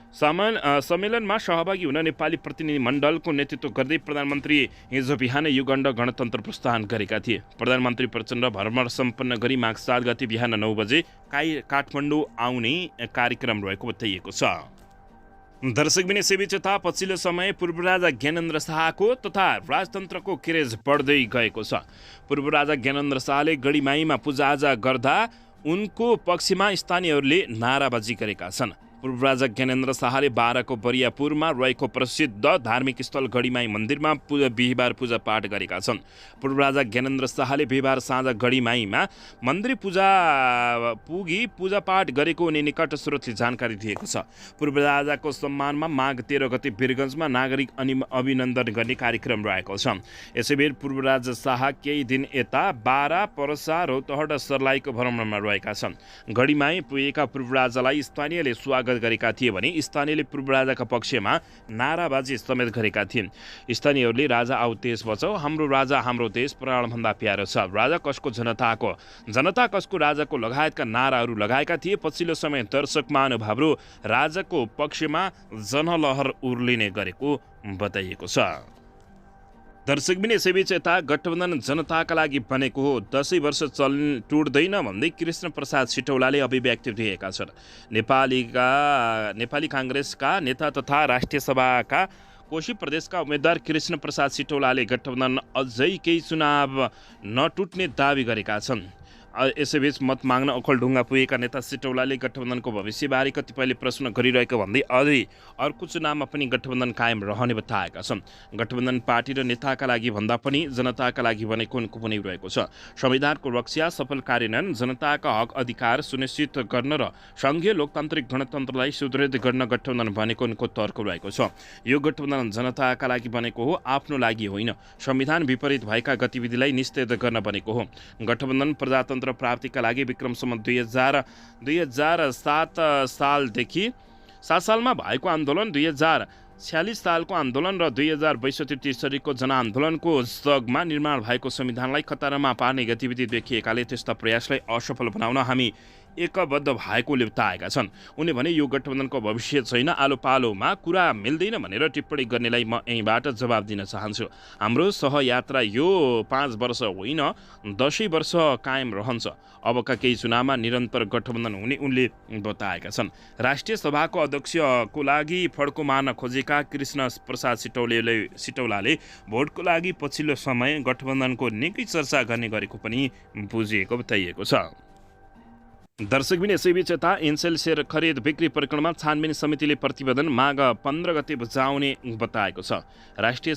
सम्मेलनमा सहभागी हुन नेपाली प्रतिनिधिमण्डलको नेतृत्व गर्दै प्रधानमन्त्री हिजो बिहान युगण्डा गणतन्त्र प्रस्थान गरेका थिए। प्रधानमन्त्री प्रचण्ड भ्रमण सम्पन्न गरी माघ 7 गते बिहान 9 बजे काठमाडौँ आउने कार्यक्रम रहेको बताइएको छ। दर्शकबिन यसैबीच यता पछिल्लो समय पूर्व राजा ज्ञानेन्द्र शाहको तथा राजतन्त्रको क्रेज बढ्दै गएको छ। पूर्व राजा ज्ञानेन्द्र शाहले गढीमाईमा पूजाआजा गर्दा उनको पक्षमा स्थानीयहरूले नाराबाजी गरेका छन्। पूर्व राजा ज्ञानेन्द्र शाहले बाराको बरियापुरमा रहेको प्रसिद्ध धार्मिक स्थल गढीमाई मन्दिरमा बिहिबार पूजापाठ गरेका छन्। पूर्व राजा ज्ञानेन्द्र शाहले बिहिबार साँझ गढीमाईमा मन्दिर पुगी पूजापाठ गरेको उनी निकट स्रोतले जानकारी दिएको छ। पूर्व राजाको सम्मानमा माघ 13 गते वीरगञ्जमा नागरिक अभिनन्दन गर्ने कार्यक्रम रहेको छ। यसैबीच पूर्व राजा शाह केही दिन यता बारा, पर्सा, रौतहट, सर्लाहीको भ्रमणमा रहेका छन्। गढीमाई पुगेका पूर्व राजालाई स्थानीयले स्वागत गरेका थिए भने स्थानीयले पूर्व राजाका पक्षमा नाराबाजी समेत गरेका थिए। स्थानीयहरूले राजा आऊ देश बचाऊ, हाम्रो राजा हाम्रो देश प्राणभन्दा प्यारो छ, राजा कसको जनताको, जनता कसको राजाको लगायतका नाराहरू लगाएका थिए। पछिल्लो समय दर्शक महानुभावहरू राजाको पक्षमा जनलहर उर्लिने गरेको बताइएको छ। दर्शकबिन यसैबीच यता गठबन्धन जनताका लागि बनेको हो, 10 वर्ष टुट्दैन भन्दै कृष्ण प्रसाद सिटौलाले अभिव्यक्ति दिएका छन्। नेपाली काङ्ग्रेसका नेता तथा राष्ट्रिय सभाका कोशी प्रदेशका उम्मेद्वार कृष्ण प्रसाद सिटौलाले गठबन्धन अझै केही चुनाव नटुट्ने दावी गरेका छन्। यसैबीच मत माग्न ओखलढुङ्गा पुगेका नेता सिटौलाले गठबन्धनको भविष्यबारे कतिपयले प्रश्न गरिरहेको भन्दै अझै अर्को चुनावमा पनि गठबन्धन कायम रहने बताएका छन्। गठबन्धन पार्टी र नेताका लागि भन्दा पनि जनताका लागि भनेको उनको पनि रहेको छ। संविधानको रक्षा, सफल कार्यान्वयन, जनताका हक अधिकार सुनिश्चित गर्न र सङ्घीय लोकतान्त्रिक गणतन्त्रलाई सुदृढ गर्न गठबन्धन भनेको उनको तर्क रहेको छ। यो गठबन्धन जनताका लागि बनेको हो, आफ्नो लागि होइन। संविधान विपरीत भएका गतिविधिलाई निषेध गर्न बनेको हो। गठबन्धन प्रजातन्त्र प्राप्तिका लागि विक्रमसम्म 2007 सालमा भएको आन्दोलन, 2046 सालको आन्दोलन र 2062-63को जनआन्दोलनको जगमा निर्माण भएको संविधानलाई खतरामा पार्ने गतिविधि देखिएकाले त्यस्ता प्रयासलाई असफल बनाउन हामी एकबद्ध भएकोले बताएका छन्। उनले भने यो गठबन्धनको भविष्य छैन, आलो पालोमा कुरा मिल्दैन भनेर टिप्पणी गर्नेलाई म यहीँबाट जवाब दिन चाहन्छु। हाम्रो सहयात्रा यो 5 वर्ष होइन, 10 वर्ष कायम रहन्छ। अबका केही चुनावमा निरन्तर गठबन्धन हुने उनले बताएका छन्। राष्ट्रिय सभाको अध्यक्षको लागि फड्को मार्न खोजेका कृष्ण प्रसाद सिटौलाले भोटको लागि पछिल्लो समय गठबन्धनको निकै चर्चा गर्ने गरेको पनि बुझिएको बताइएको छ। दर्शकबिन यसैबीच यता एनसेल सेयर खरिद बिक्री प्रकरणमा छानबिन समितिले प्रतिवेदन माघ 15 गते बुझाउने बताएको छ। राष्ट्रिय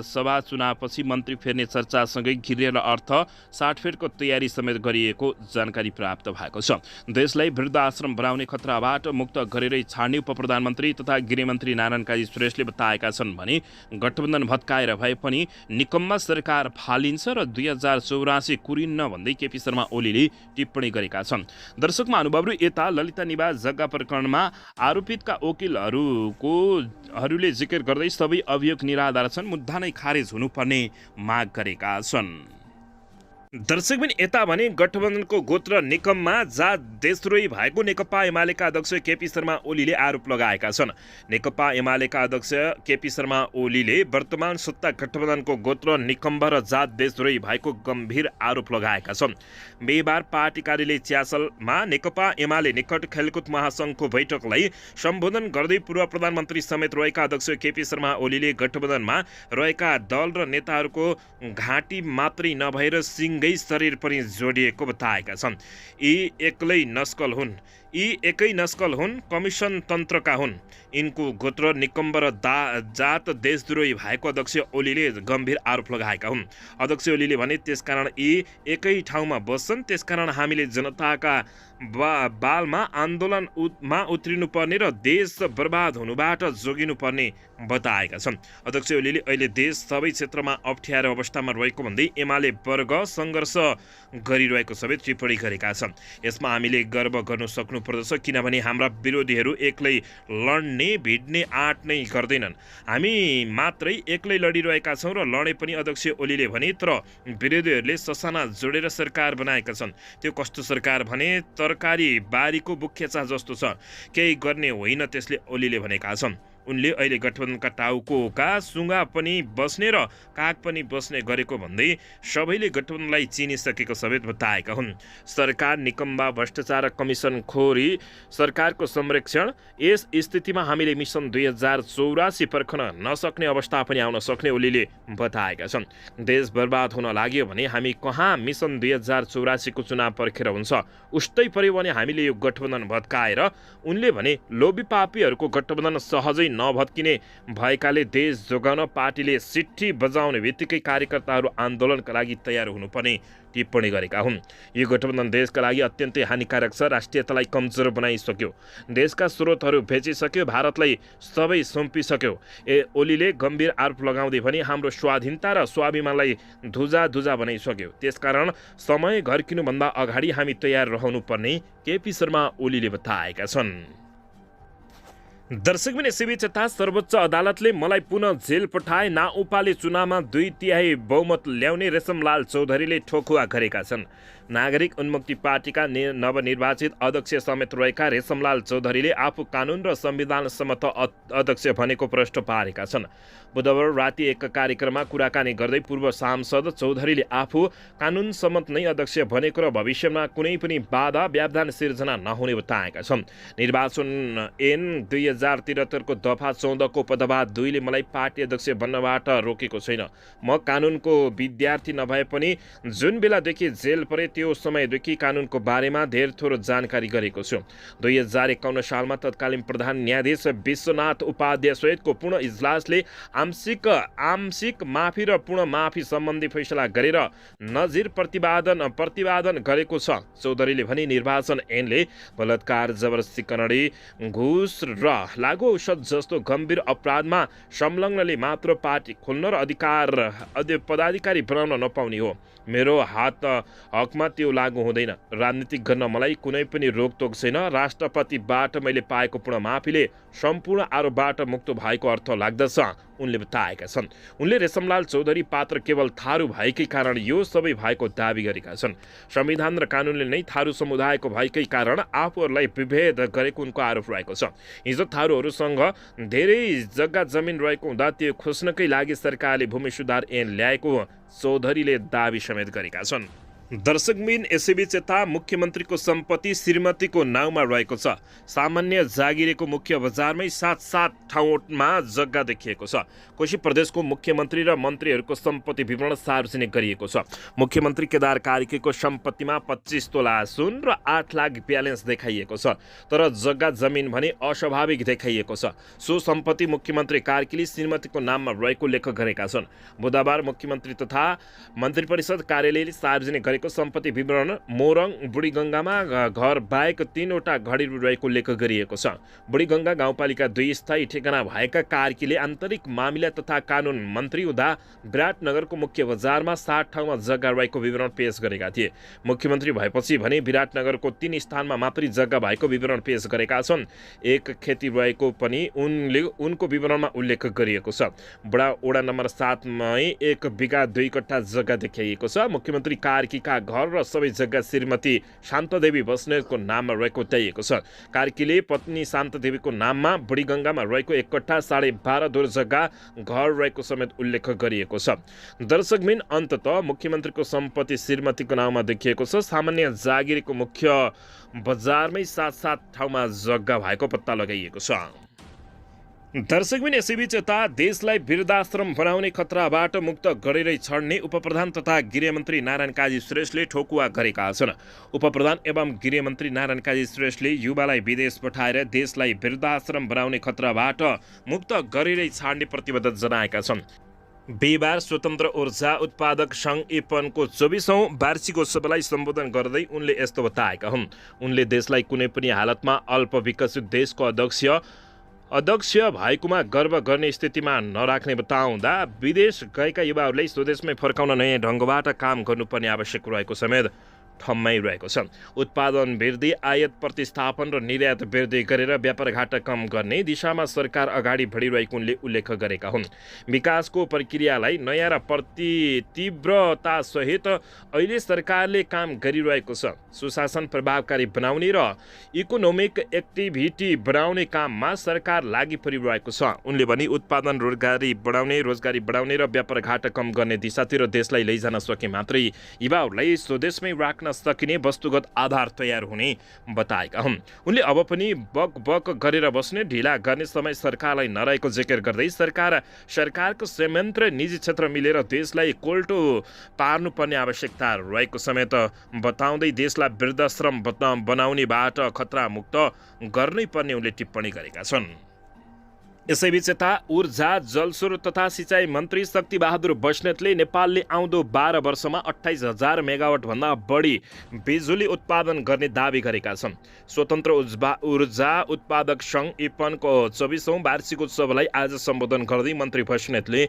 सभा चुनावपछि मन्त्री फेर्ने चर्चासँगै गृह र अर्थ साटफेरको तयारी समेत गरिएको जानकारी प्राप्त भएको छ। देशलाई वृद्धाश्रम बनाउने खतराबाट मुक्त गरेरै छाड्ने उपप्रधानमन्त्री तथा गृहमन्त्री नारायण काजी श्रेष्ठले बताएका छन् भने गठबन्धन भत्काएर भए पनि निकम्मा सरकार फालिन्छ र 2084 कुरिन्न भन्दै केपी शर्मा ओलीले टिप्पणी गरेका छन्। दर्शकमा अनुभवहरू यता ललिता निवास जग्गा प्रकरणमा आरोपितका वकिलहरूले जिकिर गर्दै सबै अभियोग निराधार छन्, मुद्दा नै खारेज हुनुपर्ने माग गरेका छन्। दर्शकबिन यता भने गठबन्धनको गोत्र निकममा जात देशद्रोही भएको नेकपा एमालेका अध्यक्ष केपी शर्मा ओलीले आरोप लगाएका छन्। नेकपा एमालेका अध्यक्ष केपी शर्मा ओलीले वर्तमान सत्ता गठबन्धनको गोत्र निकम्ब र जात देशद्रोही भएको गम्भीर आरोप लगाएका छन्। बिहिबार पार्टी कार्यालय च्यासलमा नेकपा एमाले निकट खेलकुद महासङ्घको बैठकलाई सम्बोधन गर्दै पूर्व प्रधानमन्त्री समेत रहेका अध्यक्ष केपी शर्मा ओलीले गठबन्धनमा रहेका दल र नेताहरूको घाँटी मात्रै नभएर सिङ्गै शरीर पनि जोडिएको बताएका छन्। यी एकै नस्कल हुन्, कमिसन तन्त्रका हुन्। यिनको गोत्र निकम्ब र जात देशद्रोही भएको अध्यक्ष ओलीले गम्भीर आरोप लगाएका हुन्। अध्यक्ष ओलीले भने त्यसकारण यी एकै ठाउँमा बस्छन्, त्यसकारण हामीले जनताका बालमा आन्दोलनमा उत्रिनुपर्ने र देश बर्बाद हुनुबाट जोगिनुपर्ने बताएका छन्। अध्यक्ष ओलीले अहिले देश सबै क्षेत्रमा अप्ठ्यारो अवस्थामा रहेको भन्दै एमाले वर्ग सङ्घर्ष गरिरहेको समेत टिप्पणी गरेका छन्। यसमा हामीले गर्व गर्नु सक्नुपर्दछ, किनभने हाम्रा विरोधीहरू एक्लै लड्ने भिड्ने आँट नै गर्दैनन्। हामी मात्रै एक्लै लडिरहेका छौँ र लडे पनि अध्यक्ष ओलीले भने, तर विरोधीहरूले ससाना जोडेर सरकार बनाएका छन्। त्यो कस्तो सरकार भने तरकारी बारीको बुख्याचा जस्तो छ, केही गर्ने होइन, त्यसले ओलीले भनेका छन्। उनले अहिले गठबन्धनका टाउकोका सुगा पनि बस्ने र काग पनि बस्ने गरेको भन्दै सबैले गठबन्धनलाई चिनिसकेको समेत बताएका हुन्। सरकार निकम्बा, भ्रष्टाचार, कमिसन खोरी, सरकारको संरक्षण, यस स्थितिमा हामीले मिसन 2084 पर्खन नसक्ने अवस्था पनि आउन सक्ने ओलीले बताएका छन्। देश बर्बाद हुन लाग्यो भने हामी कहाँ मिसन 2084 को चुनाव पर्खेर हुन्छ। उस्तै पर्यो भने हामीले यो गठबन्धन भत्काएर, उनले भने लोभी पापीहरूको गठबन्धन सहजै नभत्किने भएकाले देश जोगाउन पार्टीले सिट्ठी बजाउने बित्तिकै कार्यकर्ताहरू आन्दोलनका लागि तयार हुनुपर्ने टिप्पणी गरेका हुन्। यो गठबन्धन देशका लागि अत्यन्तै हानिकारक छ, राष्ट्रियतालाई कमजोर बनाइसक्यो, देशका स्रोतहरू बेचिसक्यो, भारतलाई सबै सुम्पिसक्यो। ओलीले गम्भीर आरोप लगाउँदै भने हाम्रो स्वाधीनता र स्वाभिमानलाई धुजा बनाइसक्यो। त्यसकारण समय घर्किनुभन्दा अगाडि हामी तयार रहनुपर्ने केपी शर्मा ओलीले बताएका छन्। दर्शकबिन यसैबीच यता सर्वोच्च अदालतले मलाई पुनः जेल पठाए, नाउपाले चुनावमा 2/3 बहुमत ल्याउने रेशमलाल चौधरीले ठोकुवा गरेका छन्। नागरिक उन्मुक्ति पार्टीका नवनिर्वाचित अध्यक्ष समेत रहेका रेशमलाल चौधरीले आफू कानुन र संविधान सम्मत अध्यक्ष भनेको प्रश्न पारेका छन्। बुधबार राति एक कार्यक्रममा कुराकानी गर्दै पूर्व सांसद चौधरीले आफू कानुन सम्मत नै अध्यक्ष भनेको र भविष्यमा कुनै पनि बाधा व्यवधान सिर्जना नहुने बताएका छन्। निर्वाचन ऐन 2073 को दफा 14 को पदभार 2 ले मलाई पार्टी अध्यक्ष बन्नबाट रोकेको छैन। म कानुनको विद्यार्थी नभए पनि जुन बेलादेखि जेल परे त्यो समयदेखि कानुनको बारेमा धेर थोरो जानकारी गरेको छु। 2051 सालमा तत्कालीन प्रधान न्यायाधीश विश्वनाथ उपाध्याय सहितको पूर्ण इजलासले आंशिक माफी र पूर्ण माफी सम्बन्धी फैसला गरेर नजिर प्रतिवादन गरेको छ। चौधरीले भने निर्वाचन ऐनले बलात्कार, जबरजस्ती करणी, घुस र लागु औषध जस्तो गम्भीर अपराधमा संलग्नले मात्र पार्टी खोल्न र पदाधिकारी बनाउन नपाउने हो। मेरो हकमा त्यो लागू हुँदैन। राजनीति गर्न मलाई कुनै पनि रोकटोक छैन। राष्ट्रपतिबाट मैले पाएको पूर्ण माफीले सम्पूर्ण आरोपबाट मुक्त भएको अर्थ लाग्दछ, उनले बताएका छन्। उनले रेशमलाल चौधरी पात्र केवल थारू भएकै कारण यो सबै भएको दावी गरेका छन्। संविधान र कानुनले नै थारू समुदायको भएकै कारण आफूहरूलाई विभेद गरेको उनको आरोप रहेको छ। हिजो थारूहरूसँग धेरै जग्गा जमिन रहेको हुँदा त्यो खोज्नकै लागि सरकारले भूमि सुधार ऐन ल्याएको चौधरीले दावी समेत गरेका छन्। दर्शकबिन यसैबीच यता मुख्यमन्त्रीको सम्पत्ति श्रीमतीको नाउँमा रहेको छ। सामान्य जागिरेको मुख्य बजारमै 7 ठाउँमा जग्गा देखिएको छ। कोशी प्रदेशको मुख्यमन्त्री र मन्त्रीहरूको सम्पत्ति विवरण सार्वजनिक गरिएको छ। मुख्यमन्त्री केदार कार्कीको सम्पत्तिमा 25 तोला सुन र 8 लाख ब्यालेन्स देखाइएको छ, तर जग्गा जमिन भने अस्वाभाविक देखाइएको छ। सो सम्पत्ति मुख्यमन्त्री कार्कीले श्रीमतीको नाममा रहेको लेख गरेका छन्। बुधबार मुख्यमन्त्री तथा मन्त्री परिषद कार्यालयले सार्वजनिक गरेको सम्पत्ति विवरण मोरङ बुढीगङ्गामा घर बाहेक 3वटा घडी रहेको लेख गरिएको छ। बुढीगङ्गा गाउँपालिका 2 स्थायी ठेगाना भएका कार्कीले आन्तरिक मामिला तथा कानुन मन्त्री हुँदा विराटनगरको मुख्य बजारमा 60 ठाउँमा जग्गा रहेको विवरण पेश गरेका थिए। मुख्यमन्त्री भएपछि भने विराटनगरको 3 स्थानमा मात्रै जग्गा भएको विवरण पेश गरेका छन्। एक खेती रहेको पनि उनको विवरणमा उल्लेख गरिएको छ। वडा नम्बर 7 मै 1 बिघा 2 कट्ठा जग्गा देखाइएको छ। मुख्यमन्त्री कार्कीका घर र सबै जग्गा श्रीमती शान्तदेवी बस्नेतको नाममा रहेको बताइएको छ। कार्कीले पत्नी शान्तदेवीको नाममा बुढीगङ्गामा रहेको 1 कट्ठा 12.5 दूर जग्गा घर रहेको समेत उल्लेख गरिएको छ। दर्शकबिन अन्ततः मुख्यमन्त्रीको सम्पत्ति श्रीमतीको नाममा देखिएको छ। सामान्य जागिरको मुख्य बजारमै 7 ठाउँमा जग्गा भएको पत्ता लगाइएको छ। दर्शकबिन यसैबीच यता देशलाई वृद्धाश्रम बनाउने खतराबाट मुक्त गरेरै छड्ने उपप्रधान तथा गृहमन्त्री नारायण काजी श्रेष्ठले ठोकुवा गरेका छन्। उपप्रधान एवं गृहमन्त्री नारायण काजी श्रेष्ठले युवालाई विदेश पठाएर देशलाई वृद्धाश्रम बनाउने खतराबाट मुक्त गरेरै छाड्ने प्रतिबद्धता जनाएका छन्। बिहिबार स्वतन्त्र ऊर्जा उत्पादक सङ्घ इपनको 24औं वार्षिकोत्सवलाई सम्बोधन गर्दै उनले यस्तो बताएका हुन्। उनले देशलाई कुनै पनि हालतमा अल्पविकसित देशको अध्यक्ष भएकोमा गर्व गर्ने स्थितिमा नराख्ने बताउँदा विदेश गएका युवाहरूलाई स्वदेशमै फर्काउन नयाँ ढङ्गबाट काम गर्नुपर्ने आवश्यक रहेको समेत ठम्माइरहेको छ। उत्पादन वृद्धि, आयात प्रतिस्थापन र निर्यात वृद्धि गरेर व्यापार घाटा कम गर्ने दिशामा सरकार अगाडि बढिरहेको उनले उल्लेख गरेका हुन्। विकासको प्रक्रियालाई नयाँ र तीव्रतासहित अहिले सरकारले काम गरिरहेको छ। सुशासन प्रभावकारी बनाउने र इकोनोमिक एक्टिभिटी बढाउने काममा सरकार लागि परिरहेको छ। उनले भने उत्पादन रोजगारी बढाउने र व्यापार घाटा कम गर्ने दिशातिर देशलाई लैजान सके मात्रै युवाहरूलाई स्वदेशमै राख्न सकिने वस्तुगत आधार तयार हुने बताएका हुन्। उनले अब पनि बक गरेर बस्ने, ढिला गर्ने समय सरकारलाई नरहेको जिकिर गर्दै सरकारको संयन्त्र निजी क्षेत्र मिलेर देशलाई कोल्टो पार्नुपर्ने आवश्यकता रहेको समेत बताउँदै देशलाई वृद्धाश्रम बनाउनेबाट खतरा मुक्त गर्नै पर्ने उनले टिप्पणी गरेका छन्। यसैबीच यता ऊर्जा, जलस्रोत तथा सिँचाइ मन्त्री शक्तिबहादुर बस्नेतले नेपालले आउँदो 12 वर्षमा 28,000 मेगावाट भन्दा बढी बिजुली उत्पादन गर्ने दावी गरेका छन्। स्वतन्त्र ऊर्जा उत्पादक सङ्घ इपनको 24औं वार्षिकोत्सवलाई आज सम्बोधन गर्दै मन्त्री बस्नेतले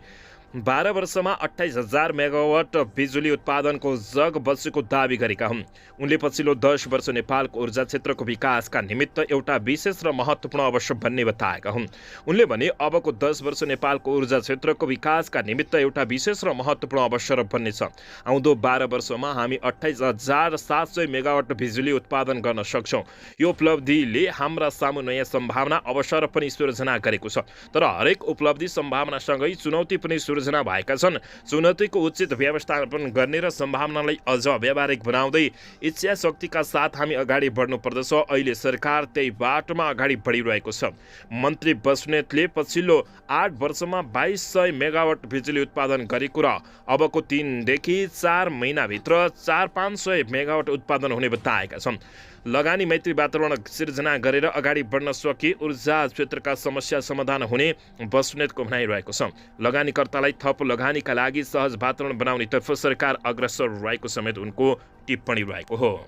12 वर्षमा 28,000 मेगावाट बिजुली उत्पादनको जग बसेको दावी गरेका हुन्। उनले पछिल्लो 10 वर्ष नेपालको ऊर्जा क्षेत्रको विकासका निमित्त एउटा विशेष र महत्त्वपूर्ण अवसर बन्ने बताएका हुन्। उनले भने अबको 10 वर्ष नेपालको ऊर्जा क्षेत्रको विकासका निमित्त एउटा विशेष र महत्त्वपूर्ण अवसर बन्नेछ। आउँदो 12 वर्षमा हामी 28,700 मेगावाट बिजुली उत्पादन गर्न सक्छौँ। यो उपलब्धिले हाम्रा सामु नयाँ सम्भावना, अवसर पनि सृजना गरेको छ। तर हरेक उपलब्धि सम्भावनासँगै चुनौती पनि सृजना योजना भएका छन्। चुनौतीको उचित व्यवस्थापन गर्ने र सम्भावनालाई अझ व्यावहारिक बनाउँदै इच्छा शक्तिका साथ हामी अगाडि बढ्नुपर्दछ। अहिले सरकार त्यही बाटोमा अगाडि बढिरहेको छ। मन्त्री बस्नेतले पछिल्लो 8 वर्षमा 2200 मेगावाट बिजुली उत्पादन गरेको र अबको 3 देखि 4 महिनाभित्र 400-500 मेगावाट उत्पादन हुने बताएका छन्। लगानी मैत्री वातावरण सिर्जना गरेर अगाडि बढ्न सके ऊर्जा क्षेत्रका समस्या समाधान हुने बस्नेतको भनाइरहेको छ। लगानीकर्तालाई थप लगानीका लागि सहज वातावरण बनाउनेतर्फ सरकार अग्रसर रहेको समेत उनको टिप्पणी रहेको हो।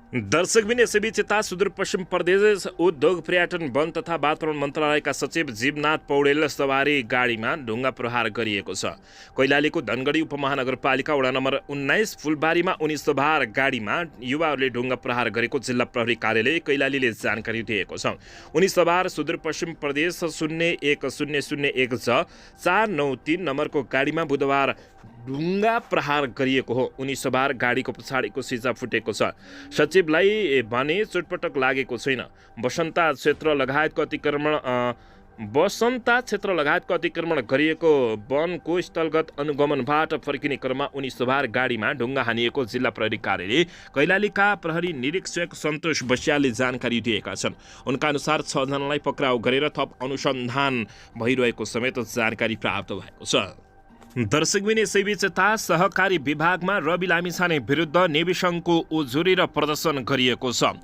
दर्शकबिन यसैबीच यता सुदूरपश्चिम प्रदेश उद्योग पर्यटन वन तथा वातावरण मन्त्रालयका सचिव जीवनाथ पौडेल सवारी गाडीमा ढुङ्गा प्रहार गरिएको छ। कैलालीको धनगढी उपमहानगरपालिका वडा नम्बर 19 फुलबारीमा उनी सवार गाडीमा युवाहरूले ढुङ्गा प्रहार गरेको जिल्ला प्रहरी कार्यालय कैलालीले जानकारी दिएको छ। उनी सवार सुदूरपश्चिम प्रदेश 010001 493 नम्बरको गाडीमा बुधबार ढुङ्गा प्रहार गरिएको हो। उनी सवार गाडीको पछाडिको सिसा फुटेको छ। सचिवलाई भने चोटपटक लागेको छैन। बसन्ता क्षेत्र लगायतको अतिक्रमण गरिएको वनको स्थलगत अनुगमनबाट फर्किने क्रममा उनी सवार गाडीमा ढुङ्गा हानिएको जिल्ला प्रहरी कार्यालय कैलालीका प्रहरी निरीक्षक सन्तोष बस्यालले जानकारी दिएका छन्। उनका अनुसार 6 जनालाई पक्राउ गरेर थप अनुसन्धान भइरहेको समेत जानकारी प्राप्त भएको छ। दर्शकबिन यसैबीच यता सहकारी विभागमा रवि लामिछाने विरुद्ध नेभी सङ्घको उजुरी र प्रदर्शन गरिएको छ।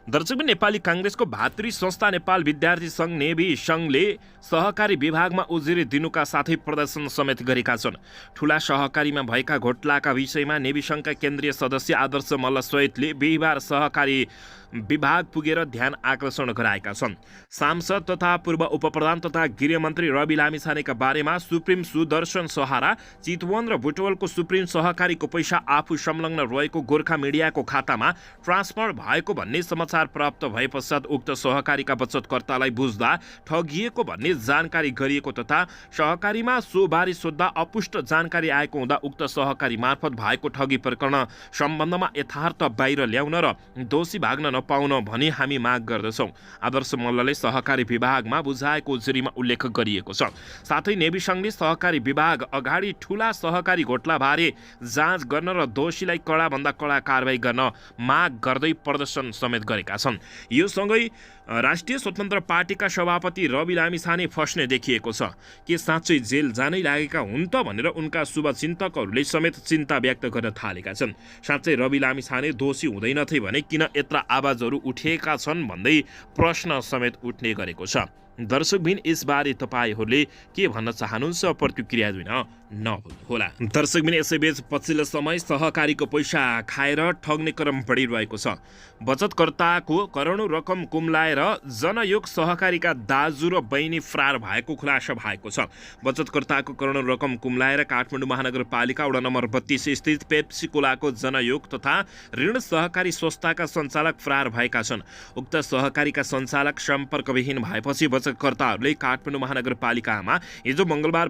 दर्शकबिन नेपाली काङ्ग्रेसको भातृ संस्था नेपाल विद्यार्थी सङ्घ नेभी सङ्घले सहकारी विभागमा उजुरी दिनुका साथै प्रदर्शन समेत गरेका छन्। ठुला सहकारीमा भएका घोटालाका विषयमा नेभी सङ्घका केन्द्रीय सदस्य आदर्श मल्ल सहितले बिहिबार सहकारी विभाग पुगेर ध्यान आकर्षण गराएका छन्। सांसद तथा पूर्व उपप्रधान तथा गृहमन्त्री रवि लामिछानेका बारेमा सुप्रिम सुदर्शन सहारा, चितवन र बुटवलको सुप्रिम सहकारीको पैसा आफू संलग्न रहेको गोर्खा मिडियाको खातामा ट्रान्सफर भएको भन्ने समाचार प्राप्त भए पश्चात उक्त सहकारीका बचतकर्तालाई बुझ्दा ठगिएको भन्ने जानकारी गरिएको तथा सहकारीमा सोबारे सोद्धा अपुष्ट जानकारी आएको हुँदा उक्त सहकारी मार्फत भएको ठगी प्रकरण सम्बन्धमा यथार्थ बाहिर ल्याउन र दोषी भाग्न नपाउन भनी हामी माग गर्दछौँ। आदर्श मल्लले सहकारी विभागमा बुझाएको उजुरीमा उल्लेख गरिएको छ। साथै नेभी सङ्घले सहकारी विभाग अगाडि ठुला सहकारी घोटालाबारे जाँच गर्न र दोषीलाई कडाभन्दा कडा कारबाही गर्न माग गर्दै प्रदर्शन समेत गरेका छन्। यो सँगै राष्ट्रिय स्वतन्त्र पार्टीका सभापति रवि लामिछाने फस्ने देखिएको छ। के साँच्चै जेल जानै लागेका हुन् त भनेर उनका शुभचिन्तकहरूले समेत चिन्ता व्यक्त गर्न थालेका छन्। साँच्चै रवि लामिछाने दोषी हुँदैनथे भने किन यत्र आवाजहरू उठेका छन् भन्दै प्रश्न समेत उठ्ने गरेको छ। दर्शकबिन यसबारे तपाईँहरूले के भन्न चाहनुहुन्छ प्रतिक्रिया दिन नभुल्नुहोला। दर्शकबिन यसैबीच पछिल्लो समय सहकारीको पैसा खाएर ठग्ने क्रम बढिरहेको छ। बचतकर्ताको करोडौँ रकम कुम्लाएर जनयोग सहकारीका दाजु र बहिनी फरार भएको खुलासा भएको छ। बचतकर्ताको करोडौँ रकम कुम्लाएर काठमाडौँ महानगरपालिका वडा नम्बर 32 स्थित पेप्सी कोलाको जनयोग तथा ऋण सहकारी संस्थाका सञ्चालक फरार भएका छन्। उक्त सहकारीका सञ्चालक सम्पर्कविहीन भएपछि बचतकर्ताहरूले काठमाडौँ महानगरपालिकामा हिजो मङ्गलबार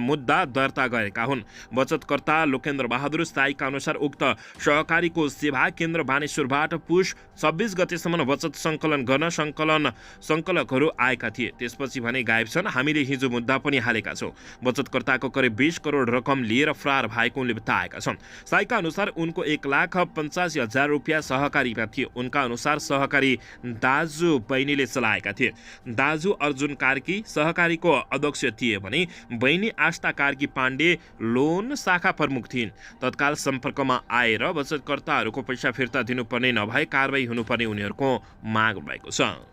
मुद्दा दर्ता गरेका हुन्। बचतकर्ता लोकेन्द्र बहादुर स्थायीका अनुसार उक्त सहकारीको सेवा केन्द्र बानेश्वरबाट पुष 26 गतेसम्म बचत सङ्कलन गर्न सङ्कलकहरू आएका थिए। त्यसपछि भने गायब छन्। हामीले हिजो मुद्दा पनि हालेका छौँ। बचतकर्ताको करिब 20 करोड रकम लिएर फरार भएको उनले बताएका छन्। स्थायीका अनुसार उनको 1,85,000 रुपियाँ सहकारीमा थिए। उनका अनुसार सहकारी दाजु बहिनीले चलाएका थिए। दाजु अर्जुन कार्की सहकारीको अध्यक्ष थिए भने बहिनी आस्था कार्की पाण्डे लोन शाखा प्रमुख थिइन्। तत्काल सम्पर्कमा आएर बचतकर्ताहरूको पैसा फिर्ता दिनुपर्ने नभए कारबाही हुनुपर्ने उनीहरूको माग भएको छ।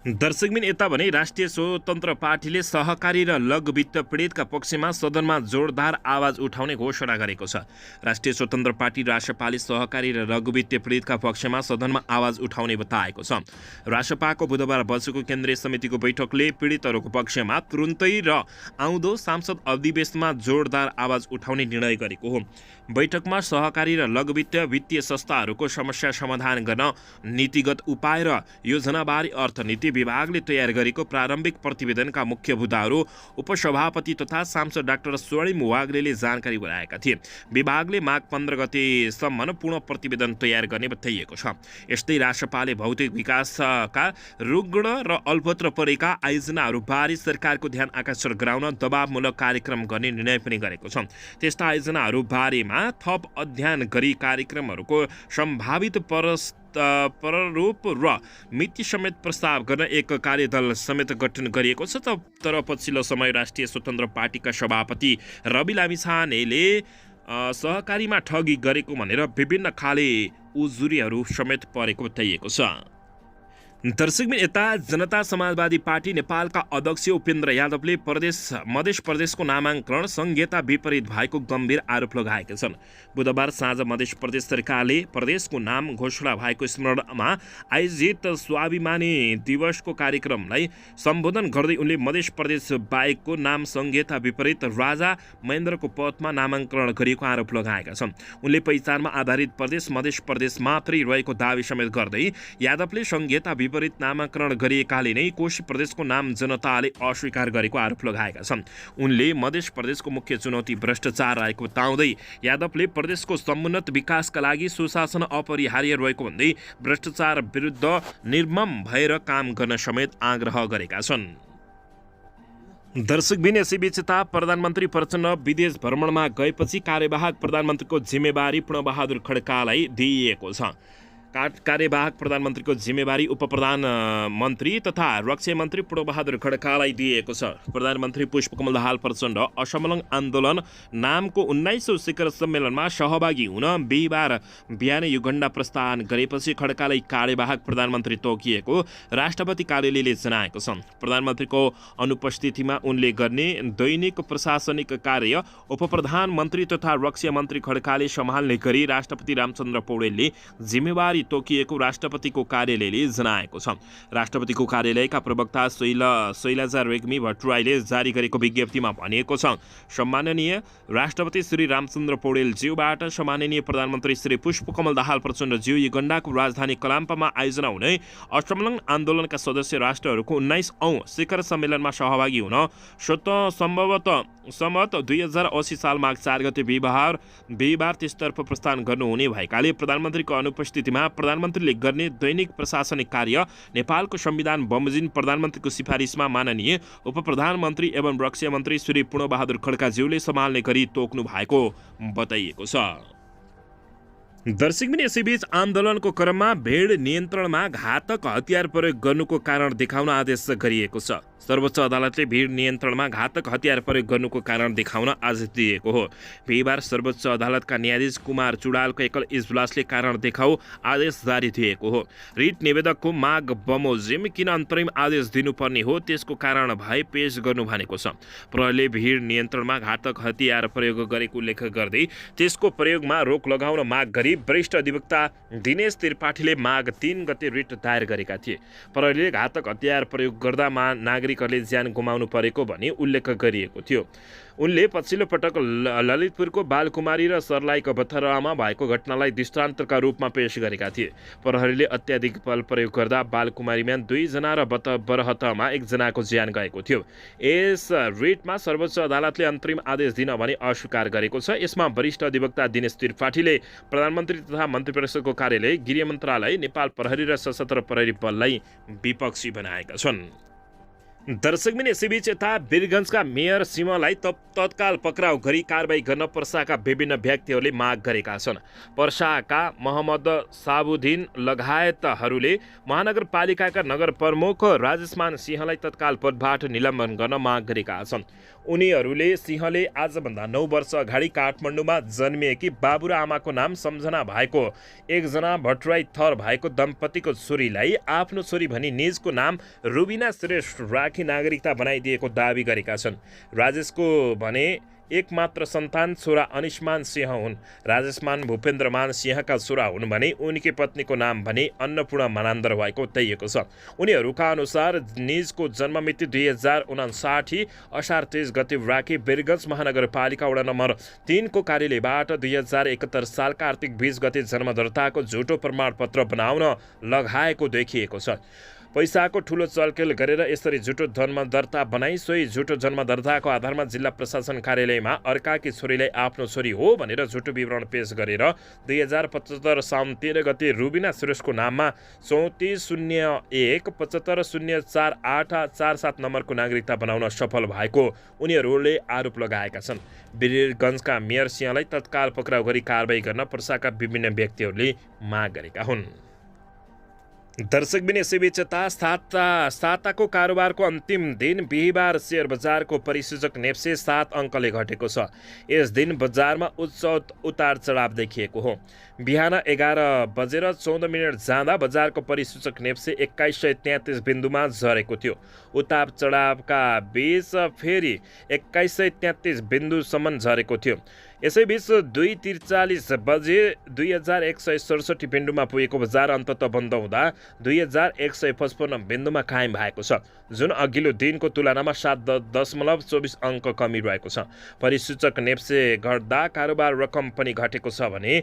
दर्शकबिन यता भने राष्ट्रिय स्वतन्त्र पार्टीले सहकारी र लघु वित्त पीडितका पक्षमा सदनमा जोरदार आवाज उठाउने घोषणा गरेको छ। राष्ट्रिय स्वतन्त्र पार्टी रासपाले सहकारी र लघु वित्त पीडितका पक्षमा सदनमा आवाज उठाउने बताएको छ। रासपाको बुधबार बसेको केन्द्रीय समितिको बैठकले पीडितहरूको पक्षमा तुरुन्तै र आउँदो सांसद अधिवेशनमा जोरदार आवाज उठाउने निर्णय गरेको हो। बैठकमा सहकारी र लघु वित्तीय संस्थाहरूको समस्या समाधान गर्न नीतिगत उपाय र योजनाबारे अर्थनीति विभागले तयार गरेको प्रारम्भिक प्रतिवेदनका मुख्य बुदाहरू उपसभापति तथा सांसद डाक्टर स्वर्णिम वाग्लेले जानकारी गराएका थिए। विभागले माघ 15 गतेसम्म पूर्ण प्रतिवेदन तयार गर्ने बताइएको छ। यस्तै राष्ट्रपालले भौतिक विकासका रुग्ण र अल्पत्र परेका आयोजनाहरूबारे सरकारको ध्यान आकर्षण गराउन दबावमूलक कार्यक्रम गर्ने निर्णय पनि गरेको छ। त्यस्ता आयोजनाहरूबारेमा थप अध्ययन गरी कार्यक्रमहरूको सम्भावित प्रारूप र मिति समेत प्रस्ताव गर्न एक कार्यदल समेत गठन गरिएको छ। तर पछिल्लो समय राष्ट्रिय स्वतन्त्र पार्टीका सभापति रवि लामिछानेले सहकारीमा ठगी गरेको भनेर विभिन्न खाले उजुरीहरू समेत परेको बताइएको छ। दर्शकबिन यता जनता समाजवादी पार्टी नेपालका अध्यक्ष उपेन्द्र यादवले मध्य प्रदेशको नामाङ्कन संहिता विपरीत भएको गम्भीर आरोप लगाएका छन्। बुधबार साँझ मध्य प्रदेश सरकारले प्रदेशको नाम घोषणा भएको स्मरणमा आयोजित स्वाभिमानी दिवसको कार्यक्रमलाई सम्बोधन गर्दै उनले मध्य प्रदेश बाहेकको नाम संहिता विपरीत राजा महेन्द्रको पदमा नामाङ्कन गरिएको आरोप लगाएका छन्। उनले पहिचानमा आधारित प्रदेश मध्य प्रदेश मात्रै रहेको दावी समेत गर्दै यादवले संहिता विपरीत नामाकरण गरिएकाले नै कोशी प्रदेशको नाम जनताले अस्वीकार गरेको आरोप लगाएका छन्। उनले मध्य प्रदेशको मुख्य चुनौती भ्रष्टाचार रहेको बताउँदै यादवले प्रदेशको समुन्नत विकासका लागि सुशासन अपरिहार्य रहेको भन्दै भ्रष्टाचार विरुद्ध निर्मम भएर काम गर्न समेत आग्रह गरेका छन्। दर्शकबिन यसैबीच यता प्रधानमन्त्री प्रचण्ड विदेश भ्रमणमा गएपछि कार्यवाहक प्रधानमन्त्रीको जिम्मेवारी पूर्णबहादुर खड्कालाई दिइएको छ। कार्यवाहक प्रधानमन्त्रीको जिम्मेवारी उपप्रधानमन्त्री तथा रक्षा मन्त्री पूर्णबहादुर खड्कालाई दिएको छ। प्रधानमन्त्री पुष्पकमल दाहाल प्रचण्ड असमलङ आन्दोलन नामको 19औं शिखर सम्मेलनमा सहभागी हुन बिहिबार बिहानै युगण्डा प्रस्थान गरेपछि खड्कालाई कार्यवाहक प्रधानमन्त्री तोकिएको राष्ट्रपति कार्यालयले जनाएको छ। प्रधानमन्त्रीको अनुपस्थितिमा उनले गर्ने दैनिक प्रशासनिक कार्य उपप्रधानमन्त्री तथा रक्षा मन्त्री खड्काले सम्हाल्ने गरी राष्ट्रपति रामचन्द्र पौडेलले जिम्मेवारी तोकिएको राष्ट्रपतिको कार्यालयले जनाएको छ। राष्ट्रपतिको कार्यालयका प्रवक्ता शैलजा रेग्मी भट्टराईले जारी गरेको विज्ञप्तिमा भनिएको छ, सम्माननीय राष्ट्रपति श्री रामचन्द्र पौडेल ज्यूबाट सम्माननीय प्रधानमन्त्री श्री पुष्पकमल दाहाल प्रचण्ड ज्यू युगण्डाको राजधानी कलाम्पामा आयोजना हुने असमलङ आन्दोलनका सदस्य राष्ट्रहरूको 19औं शिखर सम्मेलनमा सहभागी हुन सम्भवतः सम्मत 2080 साल माघ 4 गते बिहिबार त्यसतर्फ प्रस्थान गर्नुहुने भएकाले प्रधानमन्त्रीको अनुपस्थितिमा प्रधानमन्त्रीले गर्ने दैनिक प्रशासनिक कार्य नेपालको संविधान बमोजिम प्रधानमन्त्रीको सिफारिसमा माननीय उपप्रधानमन्त्री एवं रक्षा मन्त्री श्री पूर्णबहादुर खड्काज्यूले सम्हाल्ने गरी तोक्नु भएको बताइएको छ। दर्शकबिन यसैबीच आन्दोलनको क्रममा भिड नियन्त्रणमा घातक हतियार प्रयोग गर्नुको कारण देखाउन आदेश गरिएको छ। सर्वोच्च अदालतले भिड नियन्त्रणमा घातक हतियार प्रयोग गर्नुको कारण देखाउन आदेश दिएको हो। बिहिबार सर्वोच्च अदालतका न्यायाधीश कुमार चुडालको एकल इजलासले कारण देखाउ आदेश जारी दिएको हो। रिट निवेदकको माग बमोजिम किन अन्तरिम आदेश दिनुपर्ने हो त्यसको कारण भए पेश गर्नु भनेको छ। प्रहरीले भिड नियन्त्रणमा घातक हतियार प्रयोग गरेको उल्लेख गर्दै त्यसको प्रयोगमा रोक लगाउन माग गरी वरिष्ठ अधिवक्ता दिनेश त्रिपाठीले माघ 3 गते रिट दायर गरेका थिए। प्रहरीले घातक हतियार प्रयोग गर्दा नागरिकहरूले ज्यान गुमाउनु परेको भनी उल्लेख गरिएको थियो। उनले पछिल्लो पटक ललितपुरको बालकुमारी र सर्लाहीको बथरामा भएको घटनालाई दृष्टान्तका रूपमा पेश गरेका थिए। प्रहरीले अत्याधिक बल प्रयोग गर्दा बालकुमारीमा 2 जना र बरहतमा 1 जनाको ज्यान गएको थियो। यस रिटमा सर्वोच्च अदालतले अन्तरिम आदेश दिन भने अस्वीकार गरेको छ। यसमा वरिष्ठ अधिवक्ता दिनेश त्रिपाठीले प्रधानमन्त्री तथा मन्त्रीपरिषदको कार्यालय, गृह मन्त्रालय, नेपाल प्रहरी र सशस्त्र प्रहरी बललाई विपक्षी बनाएका छन्। दर्शकबिन यसैबीच यता वीरगञ्जका मेयर सिंहलाई तत्काल पक्राउ गरी कारबाही गर्न पर्साका विभिन्न व्यक्तिहरूले माग गरेका छन्। पर्साका मोहम्मद साबुद्दिन लगायतहरूले महानगरपालिकाका नगर प्रमुख राजेशमान सिंहलाई तत्काल पदबाट निलम्बन गर्न माग गरेका छन्। उनीहरूले सिंहले आजभन्दा 9 वर्ष अगाडि काठमाडौँमा जन्मिएकी बाबु र आमाको नाम सम्झना भएको 1 जना भट्टराई थर भएको दम्पतिको छोरीलाई आफ्नो छोरी भनी निजको नाम रुबिना श्रेष्ठ राखी नागरिकता बनाइदिएको दावी गरेका छन्। राजेशको भने एकमात्र सन्तान छोरा अनिशमान सिंह हुन्। राजेशमान भूपेन्द्रमान सिंहका छोरा हुन् भने उनकी पत्नीको नाम भने अन्नपूर्ण मनान्दर भएको बताइएको छ। उनीहरूका अनुसार निजको जन्म मिति 2059 असार 23 गते राखी वीरगञ्ज महानगरपालिका वडा नम्बर 3 को कार्यालयबाट 2071 साल कार्तिक 20 गते जन्म दर्ताको झुटो प्रमाणपत्र बनाउन लगाएको देखिएको छ। पैसाको ठूलो चलखेल गरेर यसरी झुटो जन्म दर्ता बनाई सोही झुटो जन्म दर्ताको आधारमा जिल्ला प्रशासन कार्यालयमा अर्काकी छोरीलाई आफ्नो छोरी हो भनेर झुटो विवरण पेश गरेर 2075 साउन 13 गते रुबिना सुरेशको नाममा 3401 75048447 नम्बरको नागरिकता बनाउन सफल भएको उनीहरूले आरोप लगाएका छन्। वीरगञ्जका मेयर सिंहलाई तत्काल पक्राउ गरी कारबाही गर्न पर्साका विभिन्न व्यक्तिहरूले माग गरेका हुन्। दर्शकबिन यसैबीच साताको कारोबारको अन्तिम दिन बिहिबार सेयर बजारको परिसूचक नेप्से 7 अङ्कले घटेको छ। यस दिन बजारमा उच्च उतार चढाव देखिएको हो। बिहान 11:14 जाँदा बजारको परिसूचक नेप्से 2133 बिन्दुमा झरेको थियो। उतार चढावका बीच फेरि 2133 बिन्दुसम्म झरेको थियो। यसैबीच 2:43 बजे 2167 बिन्दुमा पुगेको बजार अन्ततः बन्द हुँदा 2155 बिन्दुमा कायम भएको छ, जुन अघिल्लो दिनको तुलनामा 7.24 अङ्क कमी रहेको छ। परिसूचक नेप्से घट्दा कारोबार रकम पनि घटेको छ भने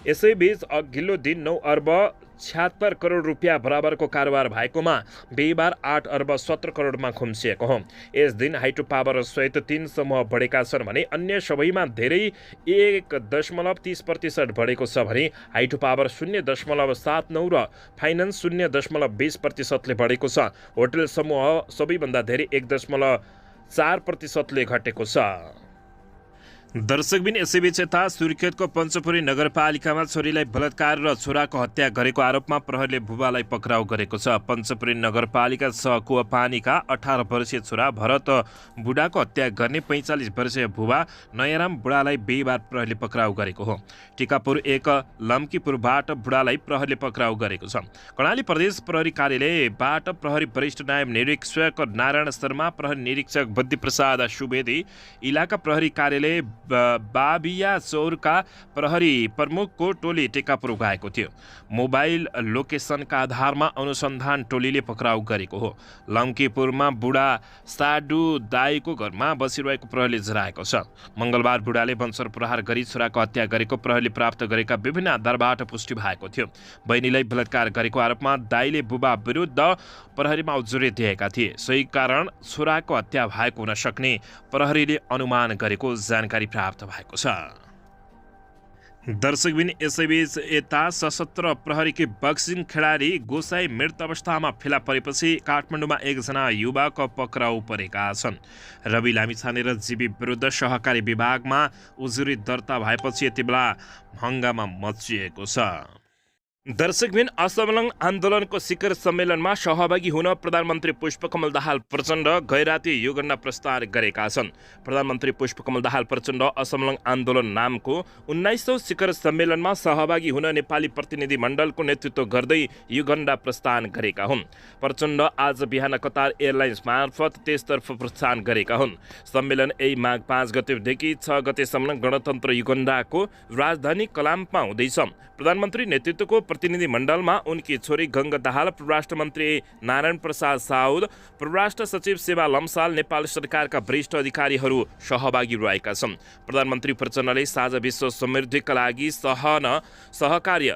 यसैबीच अघिल्लो दिन 9 अर्ब 76 करोड रुपियाँ बराबरको कारोबार भएकोमा बिहिबार 8 अर्ब 17 करोडमा खुम्सिएको हो। यस दिन हाइड्रो पावर सहित 3 समूह बढेका छन् भने अन्य सबैमा धेरै 1.30% बढेको छ भने हाइड्रो पावर 0.79 र फाइनान्स 0.20%ले बढेको छ। होटल समूह सबैभन्दा धेरै 1.4%ले घटेको छ। दर्शकबिन यसैबीच यता सुर्खेतको पञ्चपुरी नगरपालिकामा छोरीलाई बलात्कार र छोराको हत्या गरेको आरोपमा प्रहरीले बुबालाई पक्राउ गरेको छ। पञ्चपुरी नगरपालिका 6 कुवापानीका 18 वर्षीय छोरा भरत बुढाको हत्या गर्ने 45 वर्षीय बुबा नयराम बुढालाई बिहिबार प्रहरीले पक्राउ गरेको हो। टिकापुर 1 लम्कीपुरबाट बुढालाई प्रहरीले पक्राउ गरेको छ। कर्णाली प्रदेश प्रहरी कार्यालयबाट प्रहरी वरिष्ठ नायब निरीक्षक नारायण शर्मा, प्रहरी निरीक्षक बुद्धिप्रसाद सुवेदी, इलाका प्रहरी कार्यालय बाबिया चौरका प्रहरी प्रमुखको टोली टिकापुर गएको थियो। मोबाइल लोकेसनका आधारमा अनुसन्धान टोलीले पक्राउ गरेको हो। लम्कीपुरमा बुढा साडु दाईको घरमा बसिरहेको प्रहरीले जनाएको छ। मङ्गलबार बुढाले वंशर प्रहार गरी छोराको हत्या गरेको प्रहरीले प्राप्त गरेका विभिन्न आधारबाट पुष्टि भएको थियो। बहिनीलाई बलात्कार गरेको आरोपमा दाईले बुबा विरुद्ध प्रहरीमा उजुरी दिएका थिए। सोही कारण छोराको हत्या भएको हुन सक्ने प्रहरीले अनुमान गरेको जानकारी प्राप्त भएको छ। दर्शकबिन यसैबीच यता सशस्त्र प्रहरीकी बक्सिङ खेलाडी गोसाई मृत अवस्थामा फेला परेपछि काठमाडौँमा एकजना युवक पक्राउ परेका छन्। रवि लामिछाने र जीवी विरुद्ध सहकारी विभागमा उजुरी दर्ता भएपछि यति बेला हङ्गामा मचिएको छ। दर्शकबिन असंलग्न आन्दोलनको शिखर सम्मेलनमा सहभागी हुन प्रधानमन्त्री पुष्पकमल दाहाल प्रचण्ड गैराती युगन्डा प्रस्थान गरेका छन्। प्रधानमन्त्री पुष्पकमल दाहाल प्रचण्ड असंलग्न आन्दोलन नामको 19औं शिखर सम्मेलनमा सहभागी हुन नेपाली प्रतिनिधि मण्डलको नेतृत्व गर्दै युगन्डा प्रस्थान गरेका हुन्। प्रचण्ड आज बिहान कतार एयरलाइन्स मार्फत त्यसतर्फ प्रस्थान गरेका हुन्। सम्मेलन यही माघ 5 गतेदेखि 6 गतेसम्म गणतन्त्र युगन्डाको राजधानी कलाम्बमा हुँदैछ। प्रधानमन्त्री नेतृत्वको प्रतिनिधि मण्डलमा उनकी छोरी गङ्गा दाहाल, परराष्ट्र मन्त्री नारायण प्रसाद साउद, परराष्ट्र सचिव सेवा लम्साल, नेपाल सरकारका वरिष्ठ अधिकारीहरू सहभागी रहेका छन्। प्रधानमन्त्री प्रचण्डले साझा विश्व समृद्धिका लागि सहकार्य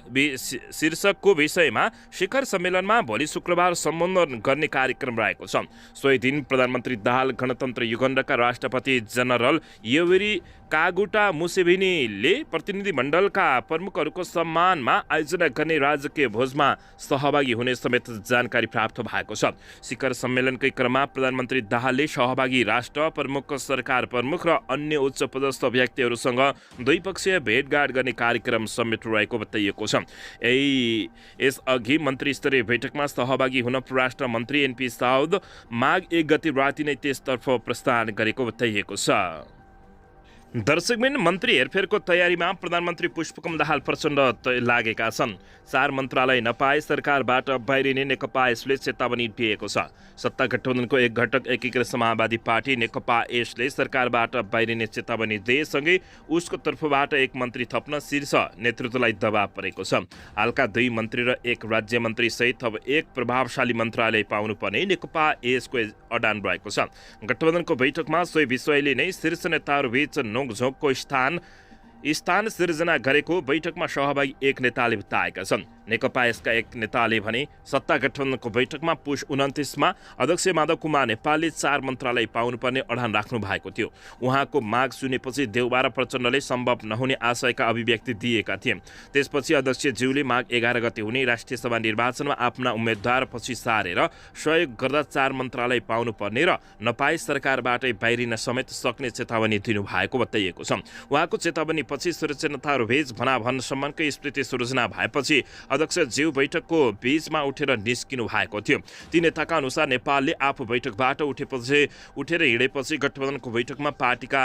शीर्षकको विषयमा शिखर सम्मेलनमा भोलि शुक्रबार सम्बोधन गर्ने कार्यक्रम रहेको छ। सोही दिन प्रधानमन्त्री दाहाल गणतन्त्र युगन्डाका राष्ट्रपति जनरल योवेरी कागुटा मुसेभेनीले प्रतिनिधि मण्डलका प्रमुखहरूको सम्मानमा आयोजना गर्ने राजकीय भोजमा सहभागी हुने समेत जानकारी प्राप्त भएको छ। शिखर सम्मेलनकै क्रममा प्रधानमन्त्री दाहालले सहभागी राष्ट्र प्रमुख, सरकार प्रमुख र अन्य उच्च पदस्थ व्यक्तिहरूसँग द्विपक्षीय भेटघाट गर्ने कार्यक्रम समेत रहेको बताइएको छ। यसअघि मन्त्री स्तरीय बैठकमा सहभागी हुन परराष्ट्र मन्त्री एनपी साउद माघ 1 गते राति नै त्यसतर्फ प्रस्थान गरेको बताइएको छ। दर्शकबिन मन्त्री हेरफेरको तयारीमा प्रधानमन्त्री पुष्पकमल दाहाल प्रचण्ड लागेका छन्। 4 मन्त्रालय नपाए सरकारबाट बाहिरिने नेकपा एसले चेतावनी दिएको छ। सत्ता गठबन्धनको एक घटक एकीकृत समाजवादी पार्टी नेकपा एसले सरकारबाट बाहिरिने चेतावनी दिएसँगै उसको तर्फबाट एक मन्त्री थप्न शीर्ष नेतृत्वलाई दबाव परेको छ। हालका 2 मन्त्री र 1 राज्य मन्त्री सहित अब 1 प्रभावशाली मन्त्रालय पाउनुपर्ने नेकपा एसको अडान रहेको छ। गठबन्धनको बैठकमा सोही विषयले नै शीर्ष नेताहरूबीच नोकझोकको स्थान सिर्जना गरेको बैठकमा सहभागी 1 नेताले बताएका छन्। नेकपा यसका एक नेताले भने सत्ता गठबन्धनको बैठकमा पुष 29मा अध्यक्ष माधव कुमार नेपालले 4 मन्त्रालय पाउनुपर्ने अडान राख्नु भएको थियो। उहाँको माग सुनेपछि देउबा र प्रचण्डले सम्भव नहुने आशयका अभिव्यक्ति दिएका थिए। त्यसपछि अध्यक्षज्यूले माघ 11 गते हुने राष्ट्रिय सभा निर्वाचनमा आफ्ना उम्मेद्वार पछि सारेर सहयोग गर्दा 4 मन्त्रालय पाउनुपर्ने र नपाई सरकारबाटै बाहिरिन समेत सक्ने चेतावनी दिनुभएको बताइएको छ। उहाँको चेतावनीपछि सुरक्षा नेताहरू बीच भनाभनसम्मकै स्थिति सृजना भएपछि अध्यक्षज्यू बैठकको बीचमा उठेर निस्किनु भएको थियो। ती नेताका अनुसार नेपालले आफू बैठकबाट उठेर हिँडेपछि गठबन्धनको बैठकमा पार्टीका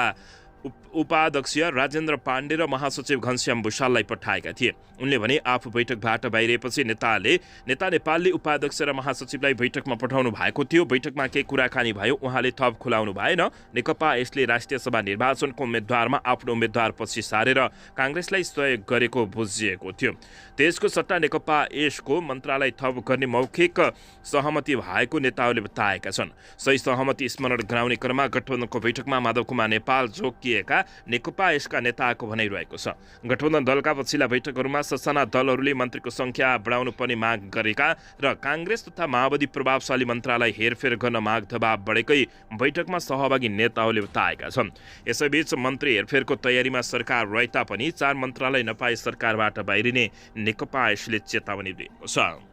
उपाध्यक्ष राजेन्द्र पाण्डे र महासचिव घनश्याम भुषाललाई पठाएका थिए। उनले भने आफू बैठकबाट बाहिरिएपछि नेता नेपालले उपाध्यक्ष र महासचिवलाई बैठकमा पठाउनु भएको थियो। बैठकमा केही कुराकानी भयो, उहाँले थप खुलाउनु भएन। नेकपा यसले राष्ट्रिय सभा निर्वाचनको उम्मेद्वारमा आफ्नो उम्मेद्वार पछि सारेर काङ्ग्रेसलाई सहयोग गरेको बुझिएको थियो। त्यसको सट्टा नेकपा यसको मन्त्रालय थप गर्ने मौखिक सहमति भएको नेताहरूले बताएका छन्। सही सहमति स्मरण गराउने क्रममा गठबन्धनको बैठकमा माधव कुमार नेपाल जोकिएका नेकपा यसका नेताको भनाइरहेको छ। गठबन्धन दलका पछिल्ला बैठकहरूमा ससाना दलहरूले मन्त्रीको संख्या बढाउनु पर्ने माग गरेका र काङ्ग्रेस तथा माओवादी प्रभावशाली मन्त्रालय हेरफेर गर्न माग दबाव बढेकै बैठकमा सहभागी नेताहरूले बताएका छन्। यसैबीच मन्त्री हेरफेरको तयारीमा सरकार रहे तापनि 4 मन्त्रालय नपाई सरकारबाट बाहिरिने नेकपा यसले चेतावनी दिएको छ।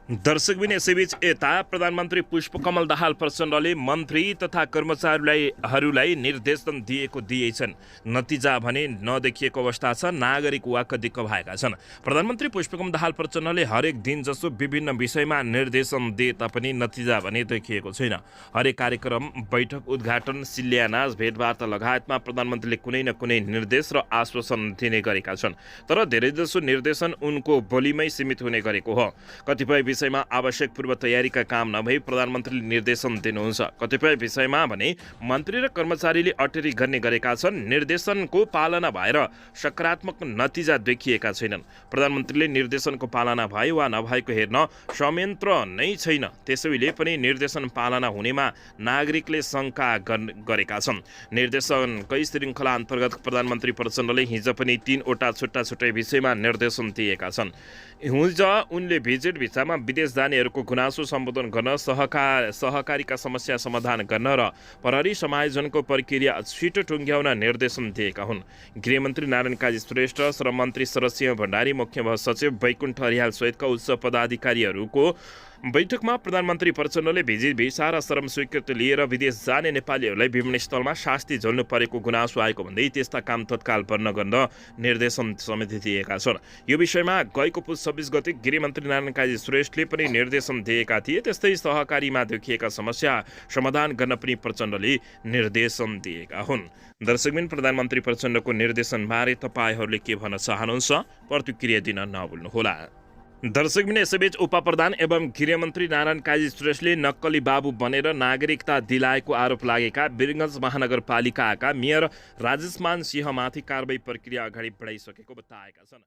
दर्शकबिन यसैबीच यता प्रधानमन्त्री पुष्पकमल दाहाल प्रचण्डले मन्त्री तथा कर्मचारीहरूलाई निर्देशन दिएको दिएछन्। नतिजा भने नदेखिएको अवस्था छ। नागरिक वाक्क दिक्क भएका छन्। प्रधानमन्त्री पुष्पकमल दाहाल प्रचण्डले हरेक दिन जसो विभिन्न विषयमा निर्देशन दिए तापनि नतिजा भने देखिएको छैन। हरेक कार्यक्रम, बैठक, उद्घाटन, शिलान्यास, भेटवार्ता लगायतमा प्रधानमन्त्रीले कुनै न कुनै निर्देश र आश्वासन दिने गरेका छन्। तर धेरैजसो निर्देशन उनको बोलीमै सीमित हुने गरेको हो। कतिपय विषयमा आवश्यक पूर्व तयारीका काम नभई प्रधानमन्त्रीले निर्देशन दिनुहुन्छ। कतिपय विषयमा भने मन्त्री र कर्मचारीले अटेरी गर्ने गरेका छन्। निर्देशनको पालना भएर सकारात्मक नतिजा देखिएका छैनन्। प्रधानमन्त्रीले निर्देशनको पालना भए वा नभएको हेर्न संयन्त्र नै छैन। त्यसैले पनि निर्देशन पालना हुनेमा नागरिकले शङ्का गरेका छन्। निर्देशनकै श्रृङ्खला अन्तर्गत प्रधानमन्त्री प्रचण्डले हिजो पनि 3 वटा छुट्टा विषयमा निर्देशन दिएका छन्। हिजो उनले भिजिट भिसामा विदेश जानेहरूको गुनासो सम्बोधन गर्न, सहकारीका समस्या समाधान गर्न र प्रहरी समायोजनको प्रक्रिया छिटो टुङ्ग्याउन निर्देशन दिएका हुन्। गृहमन्त्री नारायण काजी श्रेष्ठ, श्रम मन्त्री शरदसिंह भण्डारी, मुख्य सचिव वैकुण्ठ रियाल सहितका उच्च पदाधिकारीहरूको बैठकमा प्रधानमन्त्री प्रचण्डले भिजिट भिसा र श्रम स्वीकृति लिएर विदेश जाने नेपालीहरूलाई विभिन्न स्थलमा शास्ति झल्नु परेको गुनासो आएको भन्दै त्यस्ता काम तत्काल बन्द गर्न निर्देशन समेत दिएका छन्। यो विषयमा गएको पुस 26 गते गृहमन्त्री नारायण काजी श्रेष्ठले पनि निर्देशन दिएका थिए। त्यस्तै सहकारीमा देखिएका समस्या समाधान गर्न पनि प्रचण्डले निर्देशन दिएका हुन्। दर्शकबिन प्रधानमन्त्री प्रचण्डको निर्देशनबारे तपाईहरूले के भन्न चाहनुहुन्छ? प्रतिक्रिया दिन नभुल्नुहोला। दर्शकबिन यसैबीच उपप्रधान एवं गृहमन्त्री नारायण काजी श्रेष्ठले नक्कली बाबु बनेर नागरिकता दिलाएको आरोप लागेका वीरगञ्ज महानगरपालिकाका मेयर राजेश मान सिंहमाथि कारबाही प्रक्रिया अगाडि बढाइसकेको बताएका छन्।